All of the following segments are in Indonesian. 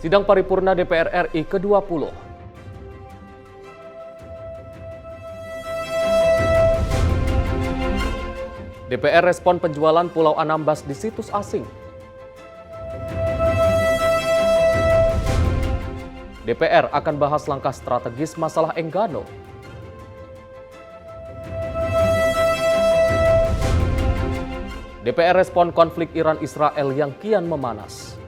Sidang paripurna DPR RI ke-20. DPR respon penjualan Pulau Anambas di situs asing. DPR akan bahas langkah strategis masalah Enggano. DPR respon konflik Iran-Israel yang kian memanas.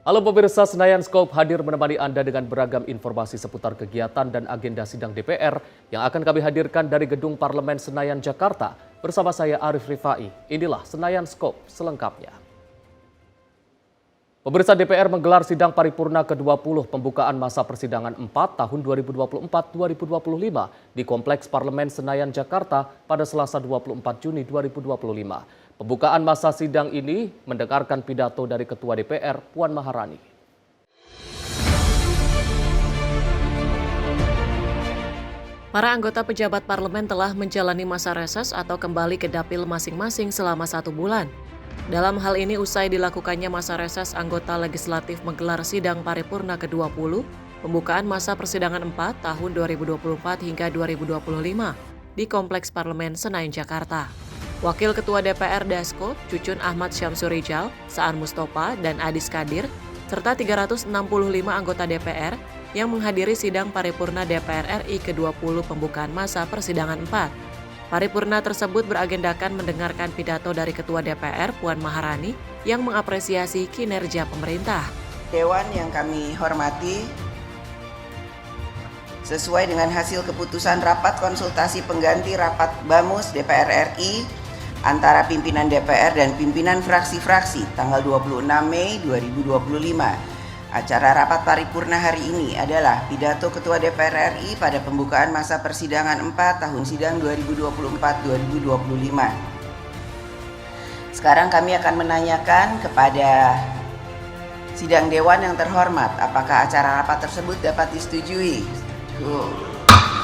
Halo pemirsa, Senayan Scope hadir menemani Anda dengan beragam informasi seputar kegiatan dan agenda sidang DPR yang akan kami hadirkan dari Gedung Parlemen Senayan, Jakarta. Bersama saya Arif Rifai, inilah Senayan Scope selengkapnya. Pemirsa, DPR menggelar sidang paripurna ke-20 pembukaan masa persidangan 4 tahun 2024-2025 di Kompleks Parlemen Senayan, Jakarta pada Selasa 24 Juni 2025. Pembukaan masa sidang ini mendengarkan pidato dari Ketua DPR Puan Maharani. Para anggota pejabat parlemen telah menjalani masa reses atau kembali ke dapil masing-masing selama 1 bulan. Dalam hal ini, usai dilakukannya masa reses, anggota legislatif menggelar sidang paripurna ke-20, pembukaan masa persidangan 4 tahun 2024 hingga 2025 di Kompleks Parlemen Senayan, Jakarta. Wakil Ketua DPR Dasko, Cucun Ahmad Syamsurijal, Saan Mustopa, dan Adis Kadir, serta 365 anggota DPR yang menghadiri sidang paripurna DPR RI ke-20 pembukaan masa persidangan 4. Paripurna tersebut beragendakan mendengarkan pidato dari Ketua DPR Puan Maharani yang mengapresiasi kinerja pemerintah. Dewan yang kami hormati, sesuai dengan hasil keputusan rapat konsultasi pengganti rapat BAMUS DPR RI antara pimpinan DPR dan pimpinan fraksi-fraksi tanggal 26 Mei 2025. Acara rapat paripurna hari ini adalah pidato Ketua DPR RI pada pembukaan masa persidangan 4 tahun sidang 2024-2025. Sekarang kami akan menanyakan kepada sidang dewan yang terhormat, apakah acara rapat tersebut dapat disetujui?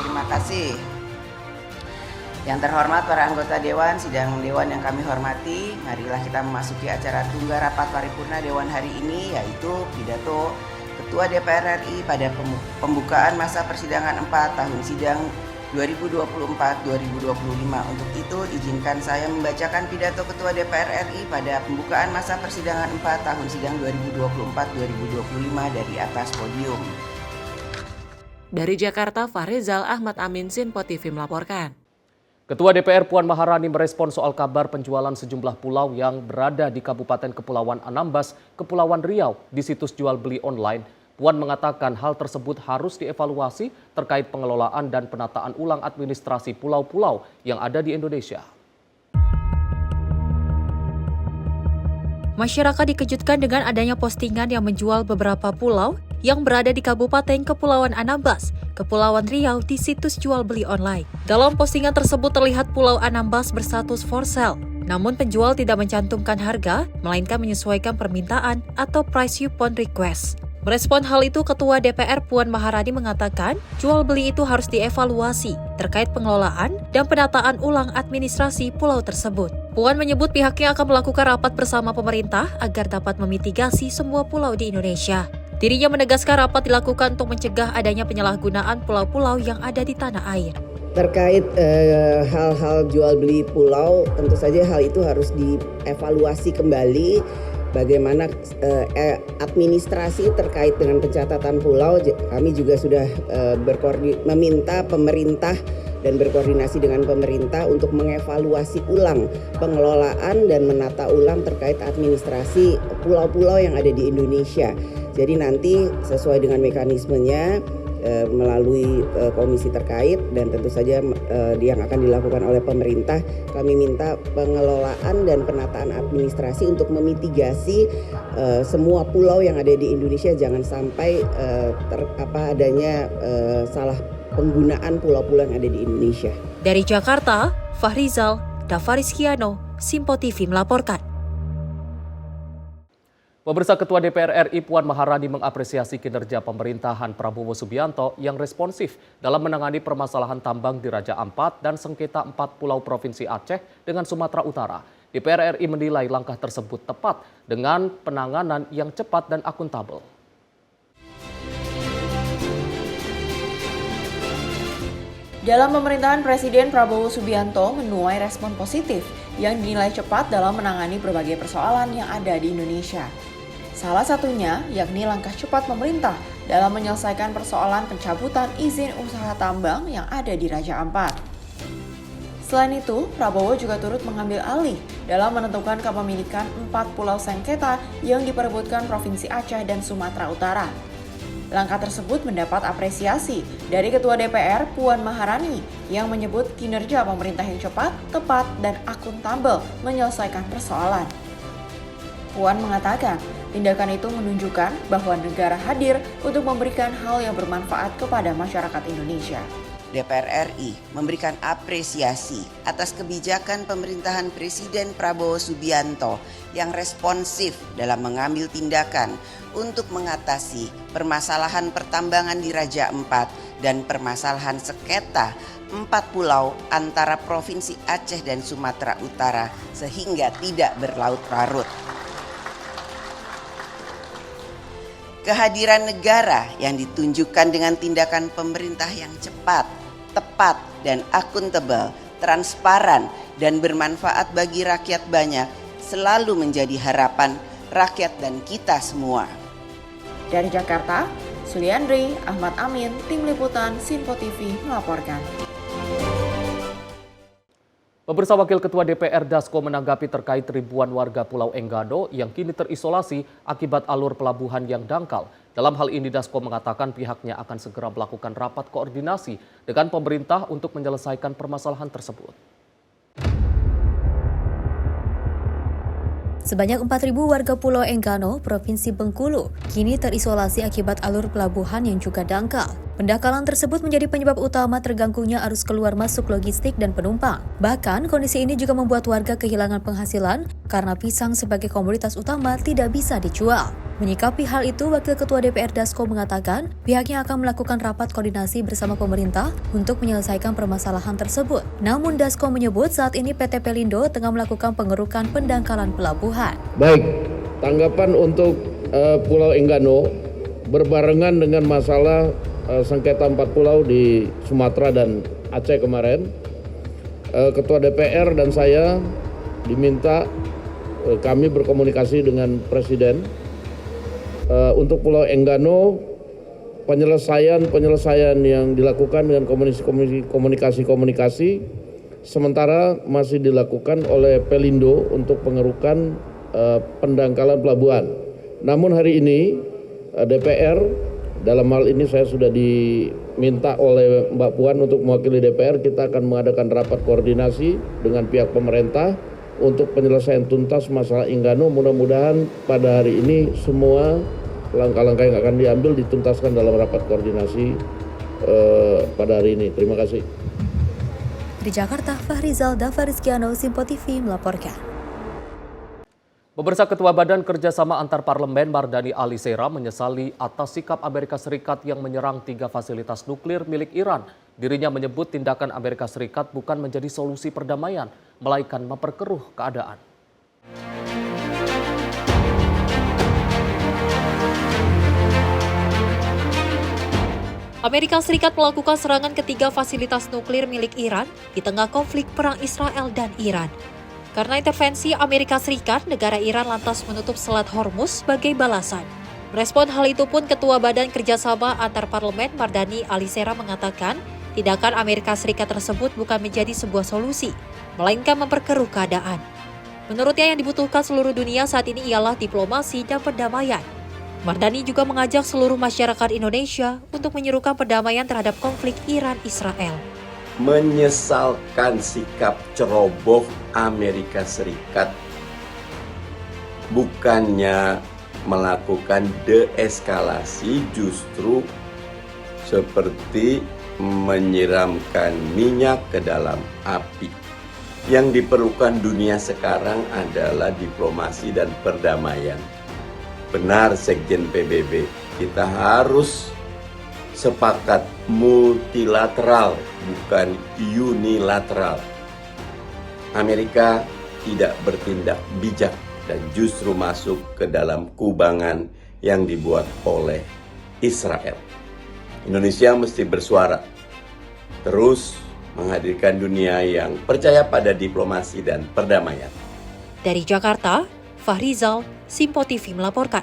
Terima kasih. Yang terhormat para anggota Dewan, sidang Dewan yang kami hormati, marilah kita memasuki acara tunggal rapat paripurna Dewan hari ini, yaitu pidato Ketua DPR RI pada pembukaan masa persidangan 4 tahun sidang 2024-2025. Untuk itu, izinkan saya membacakan pidato Ketua DPR RI pada pembukaan masa persidangan 4 tahun sidang 2024-2025 dari atas podium. Dari Jakarta, Fahrizal Ahmad Amin, Sinpo TV melaporkan. Ketua DPR Puan Maharani merespon soal kabar penjualan sejumlah pulau yang berada di Kabupaten Kepulauan Anambas, Kepulauan Riau di situs jual beli online. Puan mengatakan hal tersebut harus dievaluasi terkait pengelolaan dan penataan ulang administrasi pulau-pulau yang ada di Indonesia. Masyarakat dikejutkan dengan adanya postingan yang menjual beberapa pulau yang berada di Kabupaten Kepulauan Anambas, Kepulauan Riau di situs jual beli online. Dalam postingan tersebut terlihat Pulau Anambas berstatus for sale. Namun penjual tidak mencantumkan harga, melainkan menyesuaikan permintaan atau price upon request. Merespon hal itu, Ketua DPR Puan Maharani mengatakan jual beli itu harus dievaluasi terkait pengelolaan dan penataan ulang administrasi pulau tersebut. Puan menyebut pihaknya akan melakukan rapat bersama pemerintah agar dapat memitigasi semua pulau di Indonesia. Dirinya menegaskan rapat dilakukan untuk mencegah adanya penyalahgunaan pulau-pulau yang ada di tanah air. Terkait hal-hal jual beli pulau, tentu saja hal itu harus dievaluasi kembali. Bagaimana administrasi terkait dengan pencatatan pulau, kami juga sudah meminta pemerintah dan berkoordinasi dengan pemerintah untuk mengevaluasi ulang pengelolaan dan menata ulang terkait administrasi pulau-pulau yang ada di Indonesia. Jadi nanti sesuai dengan mekanismenya melalui komisi terkait dan tentu saja yang akan dilakukan oleh pemerintah, kami minta pengelolaan dan penataan administrasi untuk memitigasi semua pulau yang ada di Indonesia, jangan sampai adanya salah penggunaan pulau-pulau yang ada di Indonesia. Dari Jakarta, Fahrizal Dafarizkiano, Sinpo TV melaporkan. Pemirsa, Ketua DPR RI Puan Maharani mengapresiasi kinerja pemerintahan Prabowo Subianto yang responsif dalam menangani permasalahan tambang di Raja Ampat dan sengketa 4 pulau Provinsi Aceh dengan Sumatera Utara. DPR RI menilai langkah tersebut tepat dengan penanganan yang cepat dan akuntabel. Dalam pemerintahan Presiden Prabowo Subianto menuai respon positif yang dinilai cepat dalam menangani berbagai persoalan yang ada di Indonesia. Salah satunya yakni langkah cepat pemerintah dalam menyelesaikan persoalan pencabutan izin usaha tambang yang ada di Raja Ampat. Selain itu, Prabowo juga turut mengambil alih dalam menentukan kepemilikan 4 pulau sengketa yang diperebutkan Provinsi Aceh dan Sumatera Utara. Langkah tersebut mendapat apresiasi dari Ketua DPR Puan Maharani yang menyebut kinerja pemerintah yang cepat, tepat, dan akuntabel menyelesaikan persoalan. Puan mengatakan, tindakan itu menunjukkan bahwa negara hadir untuk memberikan hal yang bermanfaat kepada masyarakat Indonesia. DPR RI memberikan apresiasi atas kebijakan pemerintahan Presiden Prabowo Subianto yang responsif dalam mengambil tindakan untuk mengatasi permasalahan pertambangan di Raja Ampat dan permasalahan sengketa 4 pulau antara Provinsi Aceh dan Sumatera Utara sehingga tidak berlarut-larut. Kehadiran negara yang ditunjukkan dengan tindakan pemerintah yang cepat, tepat, dan akuntabel, transparan, dan bermanfaat bagi rakyat banyak selalu menjadi harapan rakyat dan kita semua. Dari Jakarta, Suliandri, Ahmad Amin, Tim Liputan Sinpo TV melaporkan. Pemirsa, Wakil Ketua DPR Dasko menanggapi terkait ribuan warga Pulau Enggano yang kini terisolasi akibat alur pelabuhan yang dangkal. Dalam hal ini Dasko mengatakan pihaknya akan segera melakukan rapat koordinasi dengan pemerintah untuk menyelesaikan permasalahan tersebut. Sebanyak 4.000 warga Pulau Enggano, Provinsi Bengkulu, kini terisolasi akibat alur pelabuhan yang juga dangkal. Pendangkalan tersebut menjadi penyebab utama terganggunya arus keluar masuk logistik dan penumpang. Bahkan, kondisi ini juga membuat warga kehilangan penghasilan karena pisang sebagai komoditas utama tidak bisa dijual. Menyikapi hal itu, Wakil Ketua DPR Dasko mengatakan pihaknya akan melakukan rapat koordinasi bersama pemerintah untuk menyelesaikan permasalahan tersebut. Namun Dasko menyebut saat ini PT Pelindo tengah melakukan pengerukan pendangkalan pelabuhan. Baik, tanggapan untuk Pulau Enggano berbarengan dengan masalah sengketa 4 pulau di Sumatera dan Aceh kemarin. Ketua DPR dan saya diminta kami berkomunikasi dengan Presiden untuk Pulau Enggano, penyelesaian yang dilakukan dengan komunikasi sementara masih dilakukan oleh Pelindo untuk pengerukan pendangkalan pelabuhan. Namun hari ini DPR, dalam hal ini saya sudah diminta oleh Mbak Puan untuk mewakili DPR, kita akan mengadakan rapat koordinasi dengan pihak pemerintah untuk penyelesaian tuntas masalah Enggano. Mudah-mudahan pada hari ini semua langkah-langkah yang akan diambil dituntaskan dalam rapat koordinasi pada hari ini. Terima kasih. Di Jakarta, Fahrizal Dafarizkiano, Sinpo TV melaporkan. Pemirsa, Ketua Badan Kerjasama Antar Parlemen Mardani Alisera menyesali atas sikap Amerika Serikat yang menyerang 3 fasilitas nuklir milik Iran. Dirinya menyebut tindakan Amerika Serikat bukan menjadi solusi perdamaian, melainkan memperkeruh keadaan. Amerika Serikat melakukan serangan ke 3 fasilitas nuklir milik Iran di tengah konflik perang Israel dan Iran. Karena intervensi Amerika Serikat, negara Iran lantas menutup Selat Hormuz sebagai balasan. Merespon hal itu pun Ketua Badan Kerjasama Antar Parlemen Mardani Alisera mengatakan tindakan Amerika Serikat tersebut bukan menjadi sebuah solusi, melainkan memperkeruh keadaan. Menurutnya yang dibutuhkan seluruh dunia saat ini ialah diplomasi dan perdamaian. Mardani juga mengajak seluruh masyarakat Indonesia untuk menyerukan perdamaian terhadap konflik Iran-Israel. Menyesalkan sikap ceroboh Amerika Serikat, bukannya melakukan deeskalasi, justru seperti menyiramkan minyak ke dalam api. Yang diperlukan dunia sekarang adalah diplomasi dan perdamaian. Benar Sekjen PBB, kita harus sepakat multilateral, bukan unilateral. Amerika tidak bertindak bijak dan justru masuk ke dalam kubangan yang dibuat oleh Israel. Indonesia mesti bersuara, terus menghadirkan dunia yang percaya pada diplomasi dan perdamaian. Dari Jakarta, Fahrizal, Simpo TV melaporkan.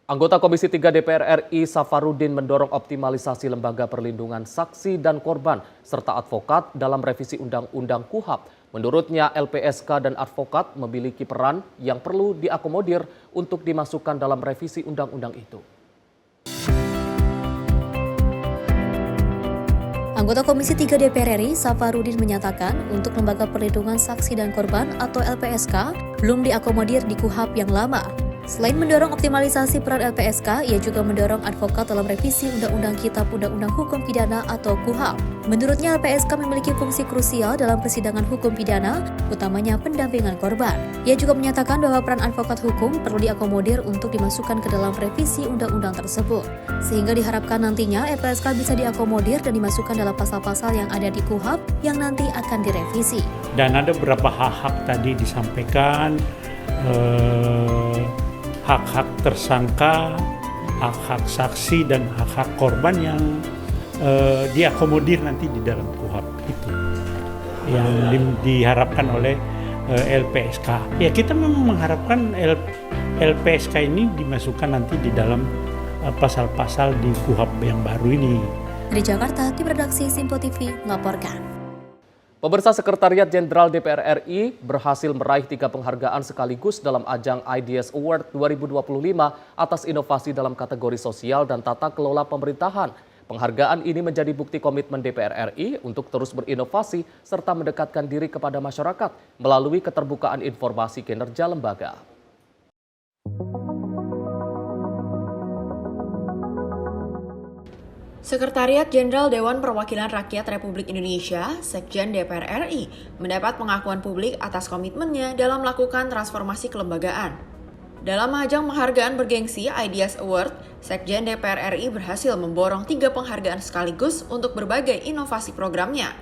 Anggota Komisi 3 DPR RI Safarudin mendorong optimalisasi lembaga perlindungan saksi dan korban serta advokat dalam revisi Undang-Undang KUHP. Menurutnya LPSK dan advokat memiliki peran yang perlu diakomodir untuk dimasukkan dalam revisi undang-undang itu. Anggota Komisi 3 DPR RI, Safarudin menyatakan untuk Lembaga Perlindungan Saksi dan Korban atau LPSK belum diakomodir di KUHP yang lama. Selain mendorong optimalisasi peran LPSK, ia juga mendorong advokat dalam revisi Undang-Undang Kitab Undang-Undang Hukum Pidana atau KUHP. Menurutnya LPSK memiliki fungsi krusial dalam persidangan hukum pidana, utamanya pendampingan korban. Ia juga menyatakan bahwa peran advokat hukum perlu diakomodir untuk dimasukkan ke dalam revisi undang-undang tersebut. Sehingga diharapkan nantinya LPSK bisa diakomodir dan dimasukkan dalam pasal-pasal yang ada di KUHP yang nanti akan direvisi. Dan ada beberapa hak-hak tadi disampaikan, hak-hak tersangka, hak-hak saksi, dan hak-hak korban yang diakomodir nanti di dalam KUHP itu yang diharapkan oleh LPSK. Ya, kita memang mengharapkan LPSK ini dimasukkan nanti di dalam pasal-pasal di KUHP yang baru ini. Dari Jakarta, tim redaksi Simpo TV melaporkan. Pemirsa, Sekretariat Jenderal DPR RI berhasil meraih 3 penghargaan sekaligus dalam ajang IDS Award 2025 atas inovasi dalam kategori sosial dan tata kelola pemerintahan. Penghargaan ini menjadi bukti komitmen DPR RI untuk terus berinovasi serta mendekatkan diri kepada masyarakat melalui keterbukaan informasi kinerja lembaga. Sekretariat Jenderal Dewan Perwakilan Rakyat Republik Indonesia, Sekjen DPR RI, mendapat pengakuan publik atas komitmennya dalam melakukan transformasi kelembagaan. Dalam ajang penghargaan bergengsi IDS Award, Sekjen DPR RI berhasil memborong 3 penghargaan sekaligus untuk berbagai inovasi programnya.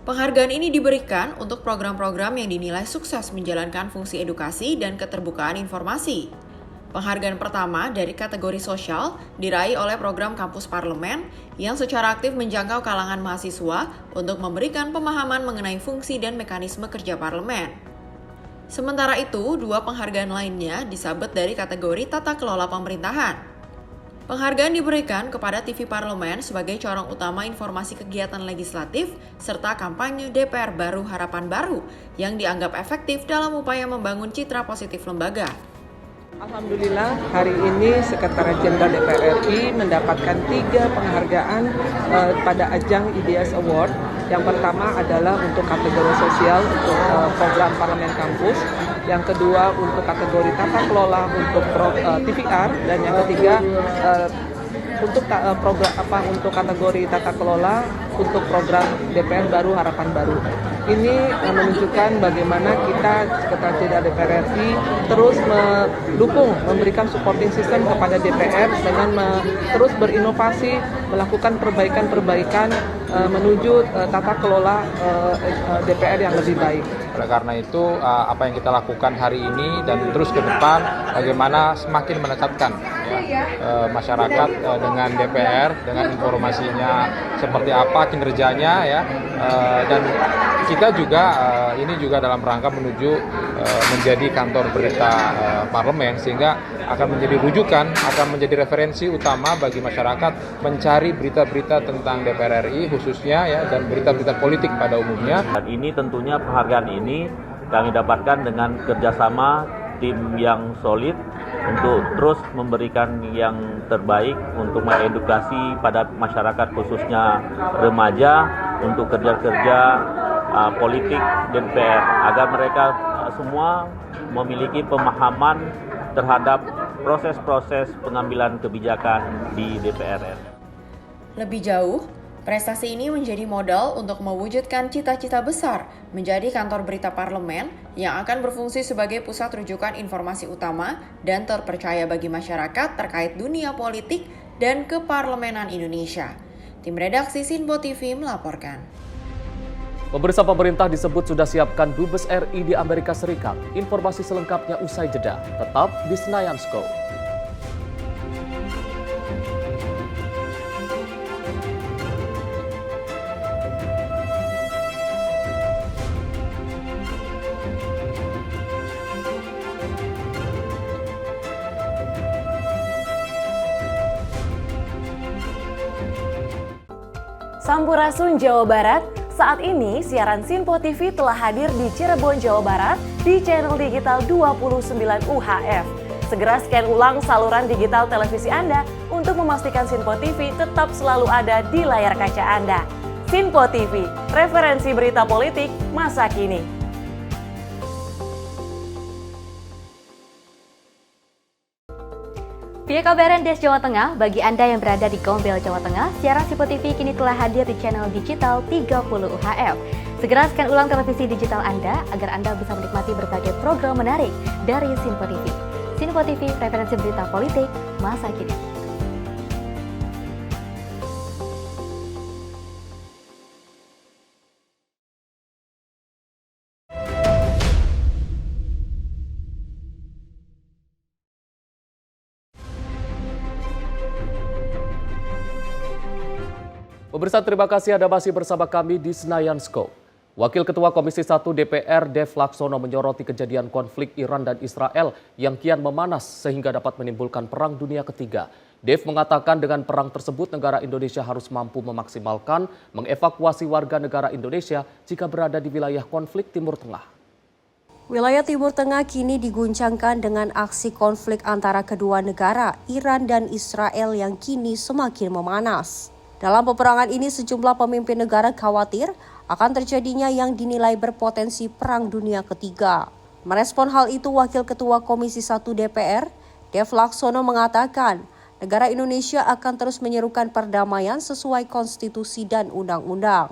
Penghargaan ini diberikan untuk program-program yang dinilai sukses menjalankan fungsi edukasi dan keterbukaan informasi. Penghargaan pertama dari kategori sosial diraih oleh program Kampus Parlemen yang secara aktif menjangkau kalangan mahasiswa untuk memberikan pemahaman mengenai fungsi dan mekanisme kerja parlemen. Sementara itu, 2 penghargaan lainnya disabet dari kategori tata kelola pemerintahan. Penghargaan diberikan kepada TV Parlemen sebagai corong utama informasi kegiatan legislatif serta kampanye DPR Baru Harapan Baru yang dianggap efektif dalam upaya membangun citra positif lembaga. Alhamdulillah, hari ini Sekretariat Jenderal DPR RI mendapatkan 3 penghargaan pada ajang IDS Award. Yang pertama adalah untuk kategori sosial untuk program Parlemen Kampus. Yang kedua untuk kategori tata kelola untuk TVR, dan yang ketiga untuk kategori tata kelola untuk program DPR Baru Harapan Baru. Ini menunjukkan bagaimana kita Sekretariat Jenderal DPR RI terus mendukung, memberikan supporting system kepada DPR dengan terus berinovasi, melakukan perbaikan-perbaikan menuju tata kelola DPR yang lebih baik. Oleh karena itu, apa yang kita lakukan hari ini dan terus ke depan, bagaimana semakin mendekatkan masyarakat dengan DPR, dengan informasinya seperti apa kinerjanya, dan kita juga ini juga dalam rangka menuju menjadi kantor berita parlemen, sehingga akan menjadi rujukan, akan menjadi referensi utama bagi masyarakat mencari berita-berita tentang DPR RI khususnya, dan berita-berita politik pada umumnya. Dan ini tentunya penghargaan ini kami dapatkan dengan kerjasama tim yang solid untuk terus memberikan yang terbaik untuk mengedukasi pada masyarakat khususnya remaja untuk kerja-kerja politik DPR agar mereka semua memiliki pemahaman terhadap proses-proses pengambilan kebijakan di DPR. Lebih jauh, Prestasi ini menjadi modal untuk mewujudkan cita-cita besar menjadi kantor berita parlemen yang akan berfungsi sebagai pusat rujukan informasi utama dan terpercaya bagi masyarakat terkait dunia politik dan keparlemenan Indonesia. Tim redaksi Sinpo TV melaporkan. Pemirsa, pemerintah disebut sudah siapkan Dubes RI di Amerika Serikat. Informasi selengkapnya usai jeda. Tetap di Senayan Scope. Sampurasun Jawa Barat, saat ini siaran Sinpo TV telah hadir di Cirebon, Jawa Barat di channel digital 29 UHF. Segera scan ulang saluran digital televisi Anda untuk memastikan Sinpo TV tetap selalu ada di layar kaca Anda. Sinpo TV, referensi berita politik masa kini. Via kabaran Des Jawa Tengah, bagi Anda yang berada di Gombel, Jawa Tengah, siaran Sinpo TV kini telah hadir di channel digital 30 UHF. Segera scan ulang televisi digital Anda agar Anda bisa menikmati berbagai program menarik dari Sinpo TV. Sinpo TV, referensi berita politik masa kini. Pemirsa, terima kasih Anda masih bersama kami di Senayan Scope. Wakil Ketua Komisi 1 DPR Dev Laksono menyoroti kejadian konflik Iran dan Israel yang kian memanas sehingga dapat menimbulkan perang dunia ketiga. Dev mengatakan dengan perang tersebut negara Indonesia harus mampu memaksimalkan mengevakuasi warga negara Indonesia jika berada di wilayah konflik Timur Tengah. Wilayah Timur Tengah kini diguncangkan dengan aksi konflik antara kedua negara, Iran dan Israel yang kini semakin memanas. Dalam peperangan ini sejumlah pemimpin negara khawatir akan terjadinya yang dinilai berpotensi perang dunia ketiga. Merespon hal itu, Wakil Ketua Komisi 1 DPR, Dev Laksono mengatakan, negara Indonesia akan terus menyerukan perdamaian sesuai konstitusi dan undang-undang.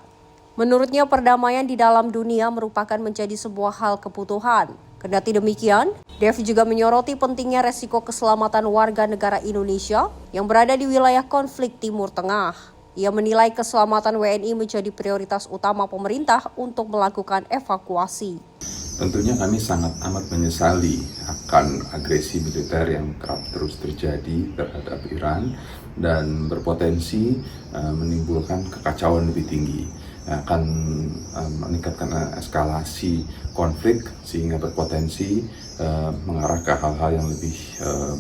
Menurutnya perdamaian di dalam dunia merupakan menjadi sebuah hal kebutuhan. Kendati demikian, Dev juga menyoroti pentingnya resiko keselamatan warga negara Indonesia yang berada di wilayah konflik Timur Tengah. Ia menilai keselamatan WNI menjadi prioritas utama pemerintah untuk melakukan evakuasi. Tentunya kami sangat amat menyesali akan agresi militer yang kerap terus terjadi terhadap Iran dan berpotensi menimbulkan kekacauan lebih tinggi. Akan meningkatkan eskalasi konflik sehingga berpotensi mengarah ke hal-hal yang lebih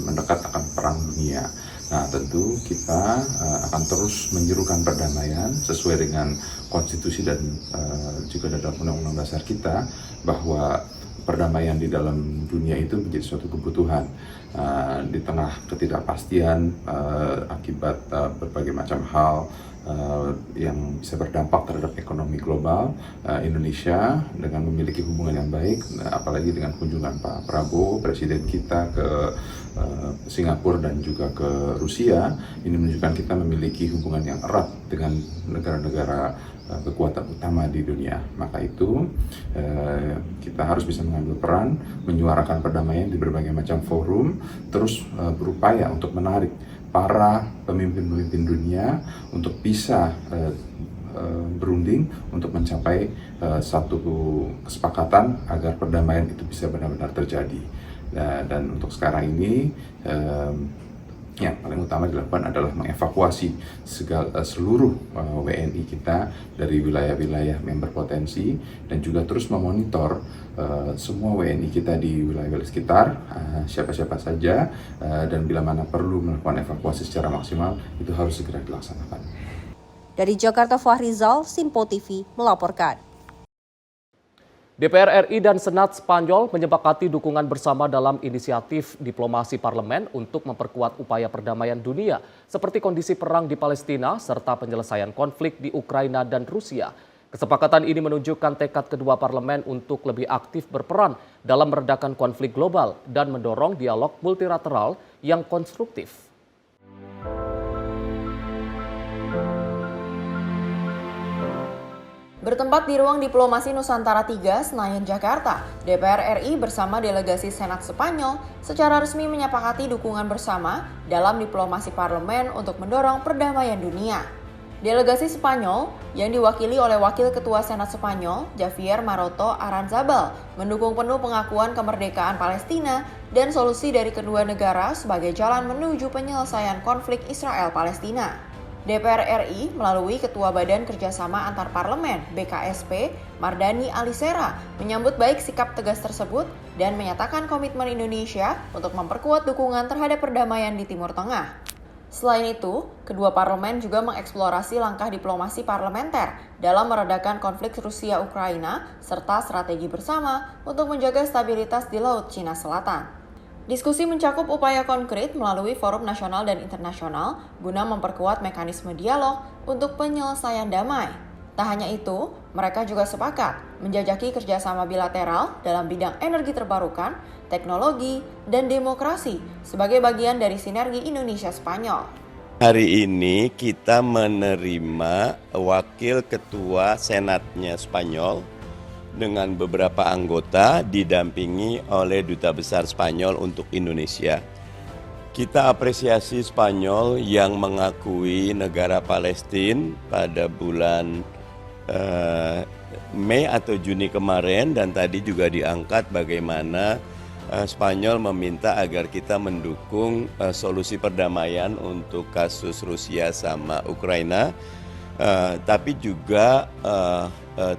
mendekat akan perang dunia. Nah, tentu kita akan terus menyerukan perdamaian sesuai dengan konstitusi dan juga dalam undang-undang dasar kita, bahwa perdamaian di dalam dunia itu menjadi suatu kebutuhan. Di tengah ketidakpastian akibat berbagai macam hal yang bisa berdampak terhadap ekonomi global, Indonesia dengan memiliki hubungan yang baik, apalagi dengan kunjungan Pak Prabowo, Presiden kita ke Singapura dan juga ke Rusia, ini menunjukkan kita memiliki hubungan yang erat dengan negara-negara kekuatan utama di dunia. Maka itu kita harus bisa mengambil peran, menyuarakan perdamaian di berbagai macam forum, terus berupaya untuk menarik para pemimpin-pemimpin dunia untuk bisa berunding untuk mencapai satu kesepakatan agar perdamaian itu bisa benar-benar terjadi. Dan untuk sekarang ini yang paling utama dilakukan adalah mengevakuasi seluruh WNI kita dari wilayah-wilayah yang berpotensi dan juga terus memonitor semua WNI kita di wilayah-wilayah sekitar, siapa-siapa saja, dan bila mana perlu melakukan evakuasi secara maksimal itu harus segera dilaksanakan. Dari Jakarta, Fahrizal, Sinpo TV melaporkan. DPR RI dan Senat Spanyol menyepakati dukungan bersama dalam inisiatif diplomasi parlemen untuk memperkuat upaya perdamaian dunia seperti kondisi perang di Palestina serta penyelesaian konflik di Ukraina dan Rusia. Kesepakatan ini menunjukkan tekad kedua parlemen untuk lebih aktif berperan dalam meredakan konflik global dan mendorong dialog multilateral yang konstruktif. 1 Maret 2022, Bertempat di ruang diplomasi Nusantara 3, Senayan, Jakarta, DPR RI bersama delegasi Senat Spanyol secara resmi menyepakati dukungan bersama dalam diplomasi parlemen untuk mendorong perdamaian dunia. Delegasi Spanyol yang diwakili oleh Wakil Ketua Senat Spanyol, Javier Maroto Aranzabal, mendukung penuh pengakuan kemerdekaan Palestina dan solusi dari kedua negara sebagai jalan menuju penyelesaian konflik Israel-Palestina. DPR RI melalui Ketua Badan Kerjasama Antar Parlemen BKSP, Mardani Alisera, menyambut baik sikap tegas tersebut dan menyatakan komitmen Indonesia untuk memperkuat dukungan terhadap perdamaian di Timur Tengah. Selain itu, kedua parlemen juga mengeksplorasi langkah diplomasi parlementer dalam meredakan konflik Rusia-Ukraina serta strategi bersama untuk menjaga stabilitas di Laut Cina Selatan. Diskusi mencakup upaya konkret melalui forum nasional dan internasional guna memperkuat mekanisme dialog untuk penyelesaian damai. Tak hanya itu, mereka juga sepakat menjajaki kerjasama bilateral dalam bidang energi terbarukan, teknologi, dan demokrasi sebagai bagian dari sinergi Indonesia-Spanyol. Hari ini kita menerima Wakil Ketua Senatnya Spanyol dengan beberapa anggota didampingi oleh Duta Besar Spanyol untuk Indonesia. Kita apresiasi Spanyol yang mengakui negara Palestina pada bulan Mei atau Juni kemarin, dan tadi juga diangkat bagaimana Spanyol meminta agar kita mendukung solusi perdamaian untuk kasus Rusia sama Ukraina, tapi juga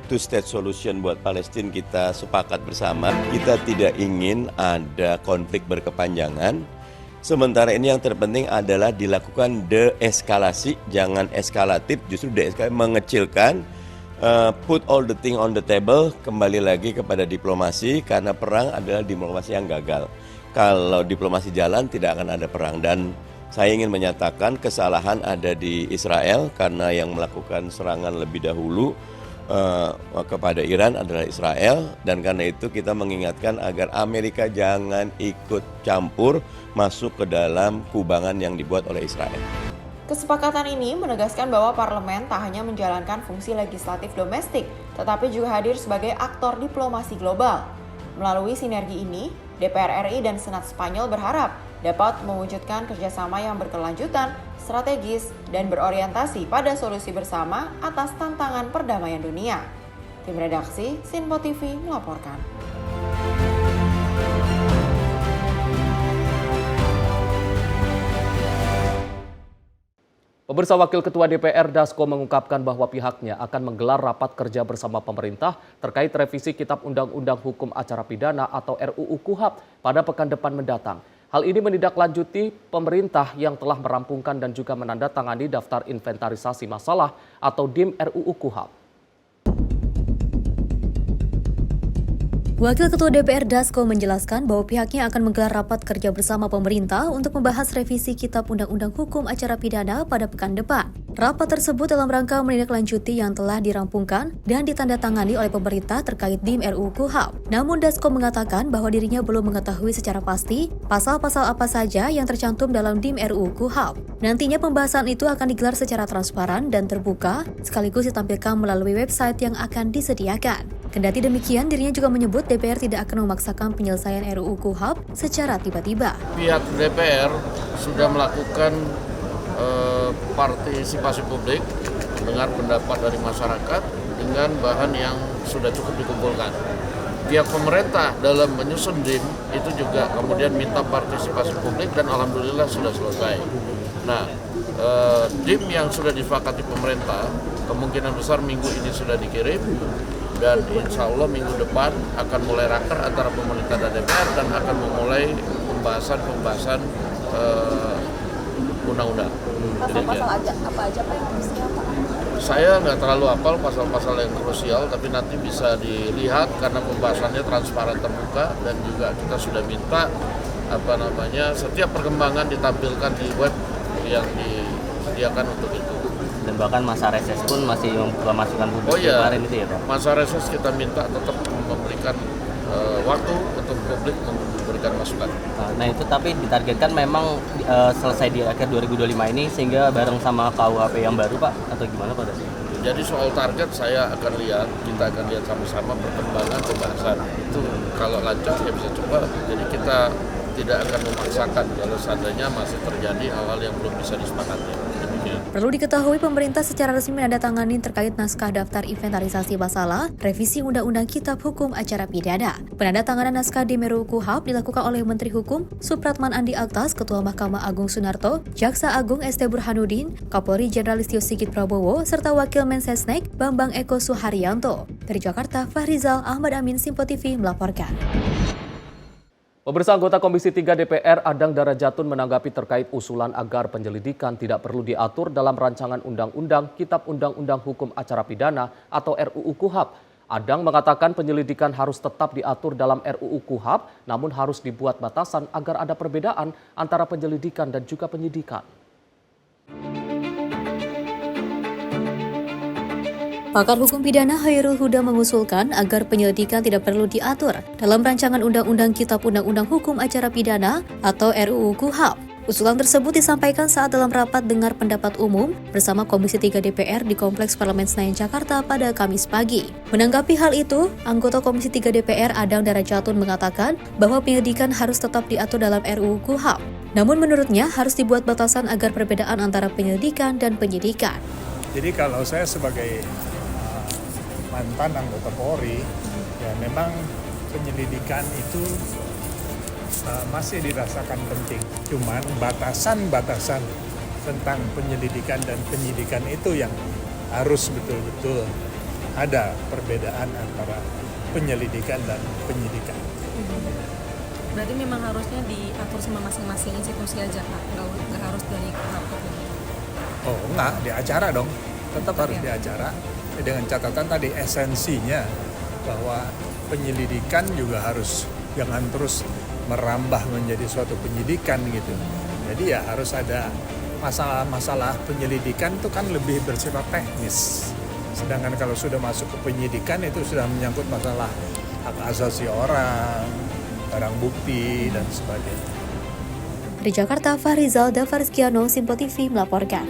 two-state solution buat Palestina kita sepakat bersama. Kita tidak ingin ada konflik berkepanjangan. Sementara ini yang terpenting adalah dilakukan deeskalasi, jangan eskalatif, justru deeskalasi, mengecilkan, put all the thing on the table, kembali lagi kepada diplomasi, karena perang adalah diplomasi yang gagal. Kalau diplomasi jalan tidak akan ada perang, dan saya ingin menyatakan kesalahan ada di Israel karena yang melakukan serangan lebih dahulu kepada Iran adalah Israel, dan karena itu kita mengingatkan agar Amerika jangan ikut campur masuk ke dalam kubangan yang dibuat oleh Israel. Kesepakatan ini menegaskan bahwa parlemen tak hanya menjalankan fungsi legislatif domestik, tetapi juga hadir sebagai aktor diplomasi global. Melalui sinergi ini, DPR RI dan Senat Spanyol berharap dapat mewujudkan kerjasama yang berkelanjutan, strategis, dan berorientasi pada solusi bersama atas tantangan perdamaian dunia. Tim redaksi Sinpo TV melaporkan. Pemirsa, Wakil Ketua DPR Dasko mengungkapkan bahwa pihaknya akan menggelar rapat kerja bersama pemerintah terkait revisi Kitab Undang-Undang Hukum Acara Pidana atau RUU KUHAP pada pekan depan mendatang. Hal ini menindaklanjuti pemerintah yang telah merampungkan dan juga menandatangani daftar inventarisasi masalah atau DIM RUU KUHAP. Wakil Ketua DPR Dasko menjelaskan bahwa pihaknya akan menggelar rapat kerja bersama pemerintah untuk membahas revisi Kitab Undang-Undang Hukum Acara Pidana pada pekan depan. Rapat tersebut dalam rangka menindaklanjuti yang telah dirampungkan dan ditandatangani oleh pemerintah terkait DIM RUU KUHAP. Namun Dasko mengatakan bahwa dirinya belum mengetahui secara pasti pasal-pasal apa saja yang tercantum dalam DIM RUU KUHAP. Nantinya pembahasan itu akan digelar secara transparan dan terbuka, sekaligus ditampilkan melalui website yang akan disediakan. Kendati demikian, dirinya juga menyebut DPR tidak akan memaksakan penyelesaian RUU KUHAP secara tiba-tiba. Pihak DPR sudah melakukan partisipasi publik, mendengar pendapat dari masyarakat dengan bahan yang sudah cukup dikumpulkan. Pihak pemerintah dalam menyusun DIM itu juga kemudian minta partisipasi publik dan alhamdulillah sudah selesai. Nah, DIM yang sudah disepakati pemerintah kemungkinan besar minggu ini sudah dikirim, dan insya Allah minggu depan akan mulai raker antara pemerintah dan DPR dan akan memulai pembahasan undang-undang. Pasal-pasal apa aja Pak yang krusial Pak? Saya nggak terlalu hafal pasal-pasal yang krusial, tapi nanti bisa dilihat karena pembahasannya transparan terbuka, dan juga kita sudah minta setiap perkembangan ditampilkan di web yang disediakan untuk itu. Dan bahkan masa reses pun masih masukan publik kemarin itu ya Pak? Masa reses kita minta tetap memberikan waktu untuk publik memberikan masukan. Nah itu tapi ditargetkan memang selesai di akhir 2025 ini sehingga bareng sama KUHP yang baru Pak, atau gimana Pak? Jadi soal target saya akan lihat, kita akan lihat sama-sama perkembangan pembahasan. Itu kalau lancar ya bisa coba. Jadi kita tidak akan memaksakan kalau seandainya masih terjadi hal-hal yang belum bisa disepakati. Perlu diketahui pemerintah secara resmi menandatangani terkait naskah daftar inventarisasi masalah revisi Undang-Undang Kitab Hukum Acara Pidana. Penandatanganan naskah di Meru KUHAP dilakukan oleh Menteri Hukum Supratman Andi Aktas, Ketua Mahkamah Agung Sunarto, Jaksa Agung ST Burhanuddin, Kapolri Jenderal Listio Sigit Prabowo, serta Wakil Mensesnek Bambang Eko Suharyanto. Dari Jakarta, Fahrizal Ahmad Amin, Simpo TV melaporkan. Pemirsa, anggota Komisi 3 DPR Adang Darajatun menanggapi terkait usulan agar penyelidikan tidak perlu diatur dalam rancangan Undang-Undang Kitab Undang-Undang Hukum Acara Pidana atau RUU KUHAP. Adang mengatakan penyelidikan harus tetap diatur dalam RUU KUHAP, namun harus dibuat batasan agar ada perbedaan antara penyelidikan dan juga penyidikan. Pakar Hukum Pidana Hairul Huda mengusulkan agar penyelidikan tidak perlu diatur dalam rancangan Undang-Undang Kitab Undang-Undang Hukum Acara Pidana atau RUU KUHAP. Usulan tersebut disampaikan saat dalam rapat dengar pendapat umum bersama Komisi 3 DPR di Kompleks Parlemen Senayan Jakarta pada Kamis pagi. Menanggapi hal itu, anggota Komisi 3 DPR Adang Darajatun mengatakan bahwa penyelidikan harus tetap diatur dalam RUU KUHAP. Namun menurutnya harus dibuat batasan agar perbedaan antara penyelidikan dan penyidikan. Jadi kalau saya sebagai mantan anggota Polri, ya memang penyelidikan itu masih dirasakan penting. Cuman batasan-batasan tentang penyelidikan dan penyidikan itu yang harus betul-betul ada perbedaan antara penyelidikan dan penyidikan. Berarti memang harusnya diatur sama masing-masing institusi aja, Pak? Nggak harus dari KUHAP? Oh enggak, di acara dong. Tetap harus di acara. Dengan catatan tadi esensinya bahwa penyelidikan juga harus jangan terus merambah menjadi suatu penyidikan gitu. Jadi ya harus ada masalah-masalah penyelidikan itu kan lebih bersifat teknis. Sedangkan kalau sudah masuk ke penyidikan itu sudah menyangkut masalah hak asasi orang, barang bukti dan sebagainya. Di Jakarta, Fahrizal Dafarskiano, Simpo TV melaporkan.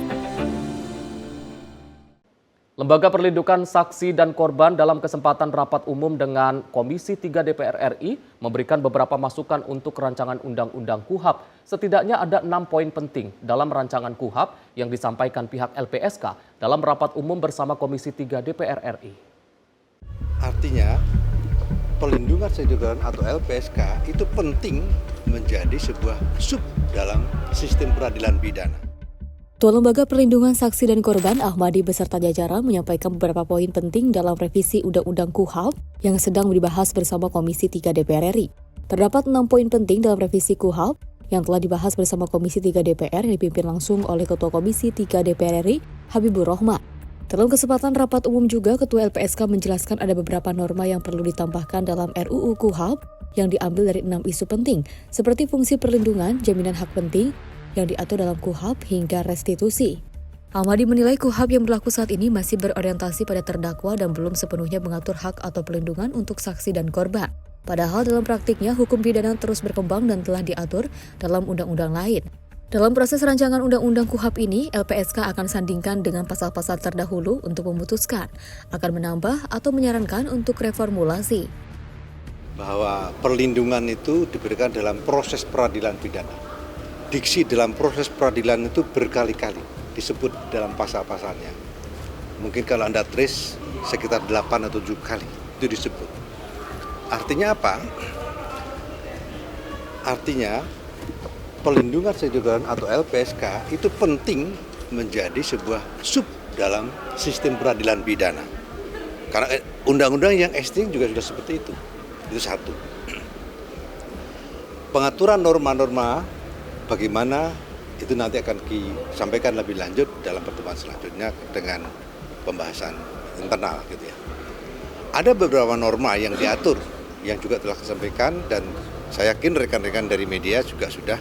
Lembaga Perlindungan Saksi dan Korban dalam kesempatan rapat umum dengan Komisi 3 DPR RI memberikan beberapa masukan untuk rancangan Undang-Undang KUHAP. Setidaknya ada 6 poin penting dalam rancangan KUHAP yang disampaikan pihak LPSK dalam rapat umum bersama Komisi 3 DPR RI. Artinya, perlindungan saksi dan korban atau LPSK itu penting menjadi sebuah sub dalam sistem peradilan pidana. Ketua Lembaga Perlindungan Saksi dan Korban Ahmadi beserta jajaran menyampaikan beberapa poin penting dalam revisi Undang-Undang KUHAP yang sedang dibahas bersama Komisi 3 DPR RI. Terdapat 6 poin penting dalam revisi KUHAP yang telah dibahas bersama Komisi 3 DPR yang dipimpin langsung oleh Ketua Komisi 3 DPR RI, Habibur Rahman. Dalam kesempatan rapat umum juga, Ketua LPSK menjelaskan ada beberapa norma yang perlu ditambahkan dalam RUU KUHAP yang diambil dari 6 isu penting, seperti fungsi perlindungan, jaminan hak penting, yang diatur dalam KUHAP hingga restitusi. Ahmadi menilai KUHAP yang berlaku saat ini masih berorientasi pada terdakwa dan belum sepenuhnya mengatur hak atau perlindungan untuk saksi dan korban. Padahal dalam praktiknya hukum pidana terus berkembang dan telah diatur dalam undang-undang lain. Dalam proses rancangan Undang-Undang KUHAP ini, LPSK akan sandingkan dengan pasal-pasal terdahulu untuk memutuskan, akan menambah atau menyarankan untuk reformulasi. Bahwa perlindungan itu diberikan dalam proses peradilan pidana. Diksi dalam proses peradilan itu berkali-kali disebut dalam pasal-pasalnya. Mungkin kalau Anda trace sekitar 8 atau 7 kali itu disebut. Artinya apa? Artinya perlindungan saksi dan korban atau LPSK itu penting menjadi sebuah sub dalam sistem peradilan pidana. Karena undang-undang yang existing juga sudah seperti itu. Itu satu. Pengaturan norma-norma bagaimana itu nanti akan disampaikan lebih lanjut dalam pertemuan selanjutnya dengan pembahasan internal gitu ya. Ada beberapa norma yang diatur yang juga telah disampaikan dan saya yakin rekan-rekan dari media juga sudah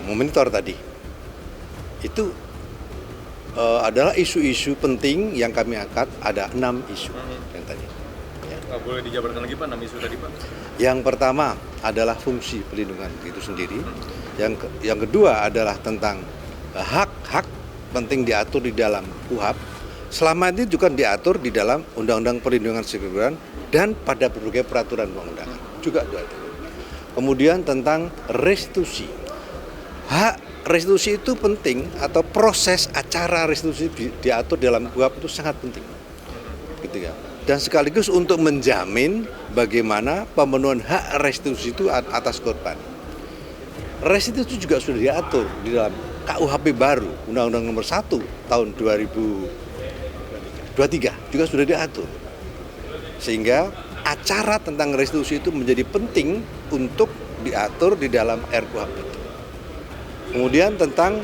memonitor tadi. Itu adalah isu-isu penting yang kami angkat, ada 6 isu yang tadi. Ya. Boleh dijabarkan lagi Pak 6 isu tadi Pak? Yang pertama adalah fungsi perlindungan itu sendiri. Yang kedua adalah tentang hak-hak penting diatur di dalam KUHAP selama ini juga diatur di dalam Undang-Undang Perlindungan Saksi Korban dan pada berbagai peraturan undang-undangan juga diatur. Kemudian tentang restitusi. Hak restitusi itu penting atau proses acara restitusi diatur dalam KUHP itu sangat penting. Gitu ya. Dan sekaligus untuk menjamin bagaimana pemenuhan hak restitusi itu atas korban. Restitusi juga sudah diatur di dalam KUHP baru, Undang-Undang Nomor 1 tahun 2023 juga sudah diatur. Sehingga acara tentang restitusi itu menjadi penting untuk diatur di dalam RKUHP. Kemudian tentang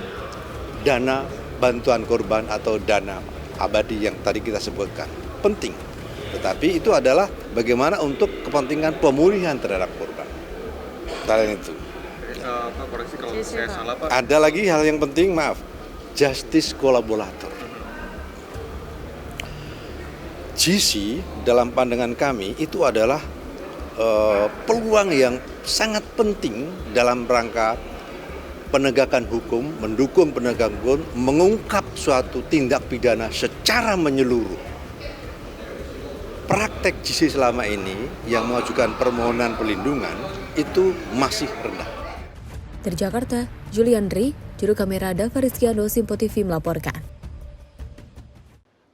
dana bantuan korban atau dana abadi yang tadi kita sebutkan, penting. Tetapi itu adalah bagaimana untuk kepentingan pemulihan terhadap korban. Selain itu. Pak, koreksi kalau saya salah, Pak. Ada lagi hal yang penting, maaf, justice kolaborator. GC dalam pandangan kami itu adalah peluang yang sangat penting dalam rangka penegakan hukum, mendukung penegakan hukum, mengungkap suatu tindak pidana secara menyeluruh. Praktek GC selama ini yang mengajukan permohonan perlindungan itu masih rendah. Dari Jakarta, Juliandri, juru kamera Dava Rizkiano, Simpo TV melaporkan.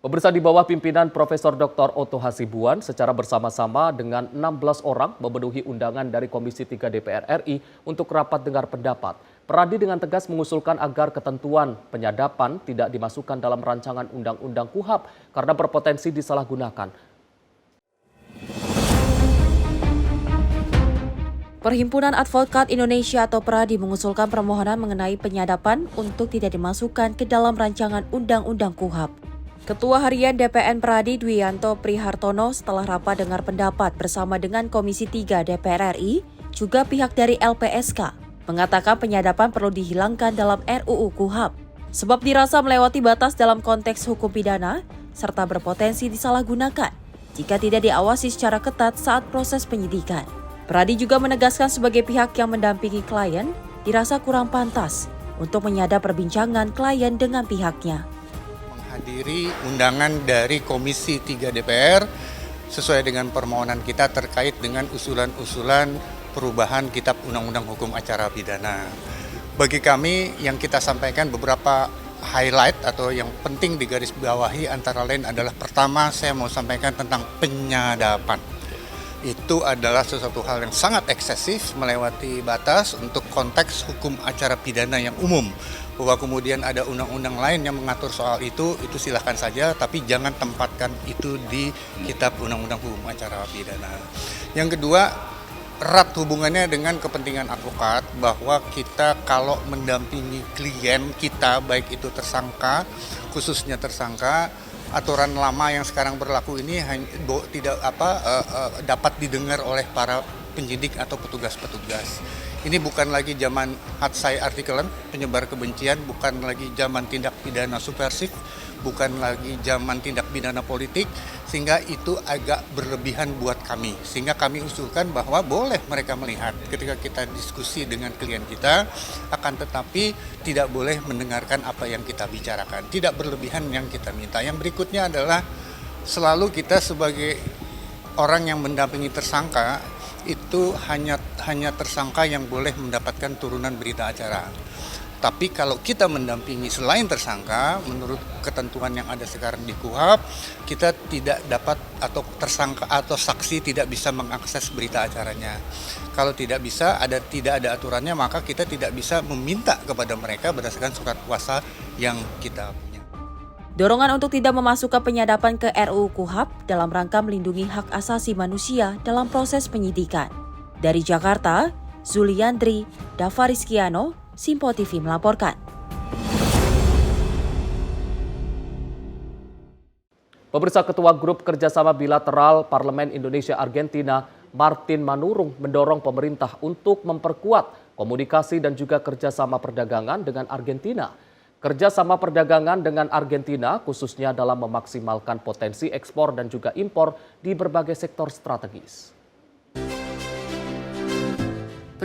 Pemirsa, di bawah pimpinan Profesor Dr. Otto Hasibuan secara bersama-sama dengan 16 orang memenuhi undangan dari Komisi 3 DPR RI untuk rapat dengar pendapat. Peradi dengan tegas mengusulkan agar ketentuan penyadapan tidak dimasukkan dalam rancangan undang-undang KUHP karena berpotensi disalahgunakan. Perhimpunan Advokat Indonesia atau Peradi mengusulkan permohonan mengenai penyadapan untuk tidak dimasukkan ke dalam rancangan undang-undang KUHP. Ketua Harian DPN Peradi Dwianto Prihartono setelah rapat dengar pendapat bersama dengan Komisi 3 DPR RI, juga pihak dari LPSK, mengatakan penyadapan perlu dihilangkan dalam RUU KUHP, sebab dirasa melewati batas dalam konteks hukum pidana, serta berpotensi disalahgunakan jika tidak diawasi secara ketat saat proses penyidikan. Peradi juga menegaskan sebagai pihak yang mendampingi klien, dirasa kurang pantas untuk menyadap perbincangan klien dengan pihaknya. Menghadiri undangan dari Komisi 3 DPR sesuai dengan permohonan kita terkait dengan usulan-usulan perubahan Kitab Undang-Undang Hukum Acara Pidana. Bagi kami yang kita sampaikan beberapa highlight atau yang penting digarisbawahi antara lain adalah pertama saya mau sampaikan tentang penyadapan. Itu adalah sesuatu hal yang sangat eksesif, melewati batas untuk konteks hukum acara pidana yang umum. Bahwa kemudian ada undang-undang lain yang mengatur soal itu silahkan saja, tapi jangan tempatkan itu di Kitab Undang-Undang Hukum Acara Pidana. Yang kedua, erat hubungannya dengan kepentingan advokat, bahwa kita kalau mendampingi klien kita, baik itu tersangka, khususnya tersangka, aturan lama yang sekarang berlaku ini tidak dapat didengar oleh para penyidik atau petugas-petugas. Ini bukan lagi zaman hatsai artikelan, penyebar kebencian, bukan lagi zaman tindak pidana subversif, bukan lagi zaman tindak pidana politik, sehingga itu agak berlebihan buat kami. Sehingga kami usulkan bahwa boleh mereka melihat ketika kita diskusi dengan klien kita, akan tetapi tidak boleh mendengarkan apa yang kita bicarakan. Tidak berlebihan yang kita minta. Yang berikutnya adalah selalu kita sebagai orang yang mendampingi tersangka, itu hanya tersangka yang boleh mendapatkan turunan berita acara. Tapi kalau kita mendampingi selain tersangka, menurut ketentuan yang ada sekarang di KUHP, kita tidak dapat atau tersangka atau saksi tidak bisa mengakses berita acaranya. Kalau tidak ada aturannya, maka kita tidak bisa meminta kepada mereka berdasarkan surat kuasa yang kita punya. Dorongan untuk tidak memasukkan penyadapan ke RUU KUHP dalam rangka melindungi hak asasi manusia dalam proses penyidikan. Dari Jakarta, Zuliandri, Dava Rizkiano, Simpo TV melaporkan. Pemirsa, Ketua Grup Kerjasama Bilateral Parlemen Indonesia-Argentina, Martin Manurung, mendorong pemerintah untuk memperkuat komunikasi dan juga kerjasama perdagangan dengan Argentina. Kerjasama perdagangan dengan Argentina khususnya dalam memaksimalkan potensi ekspor dan juga impor di berbagai sektor strategis.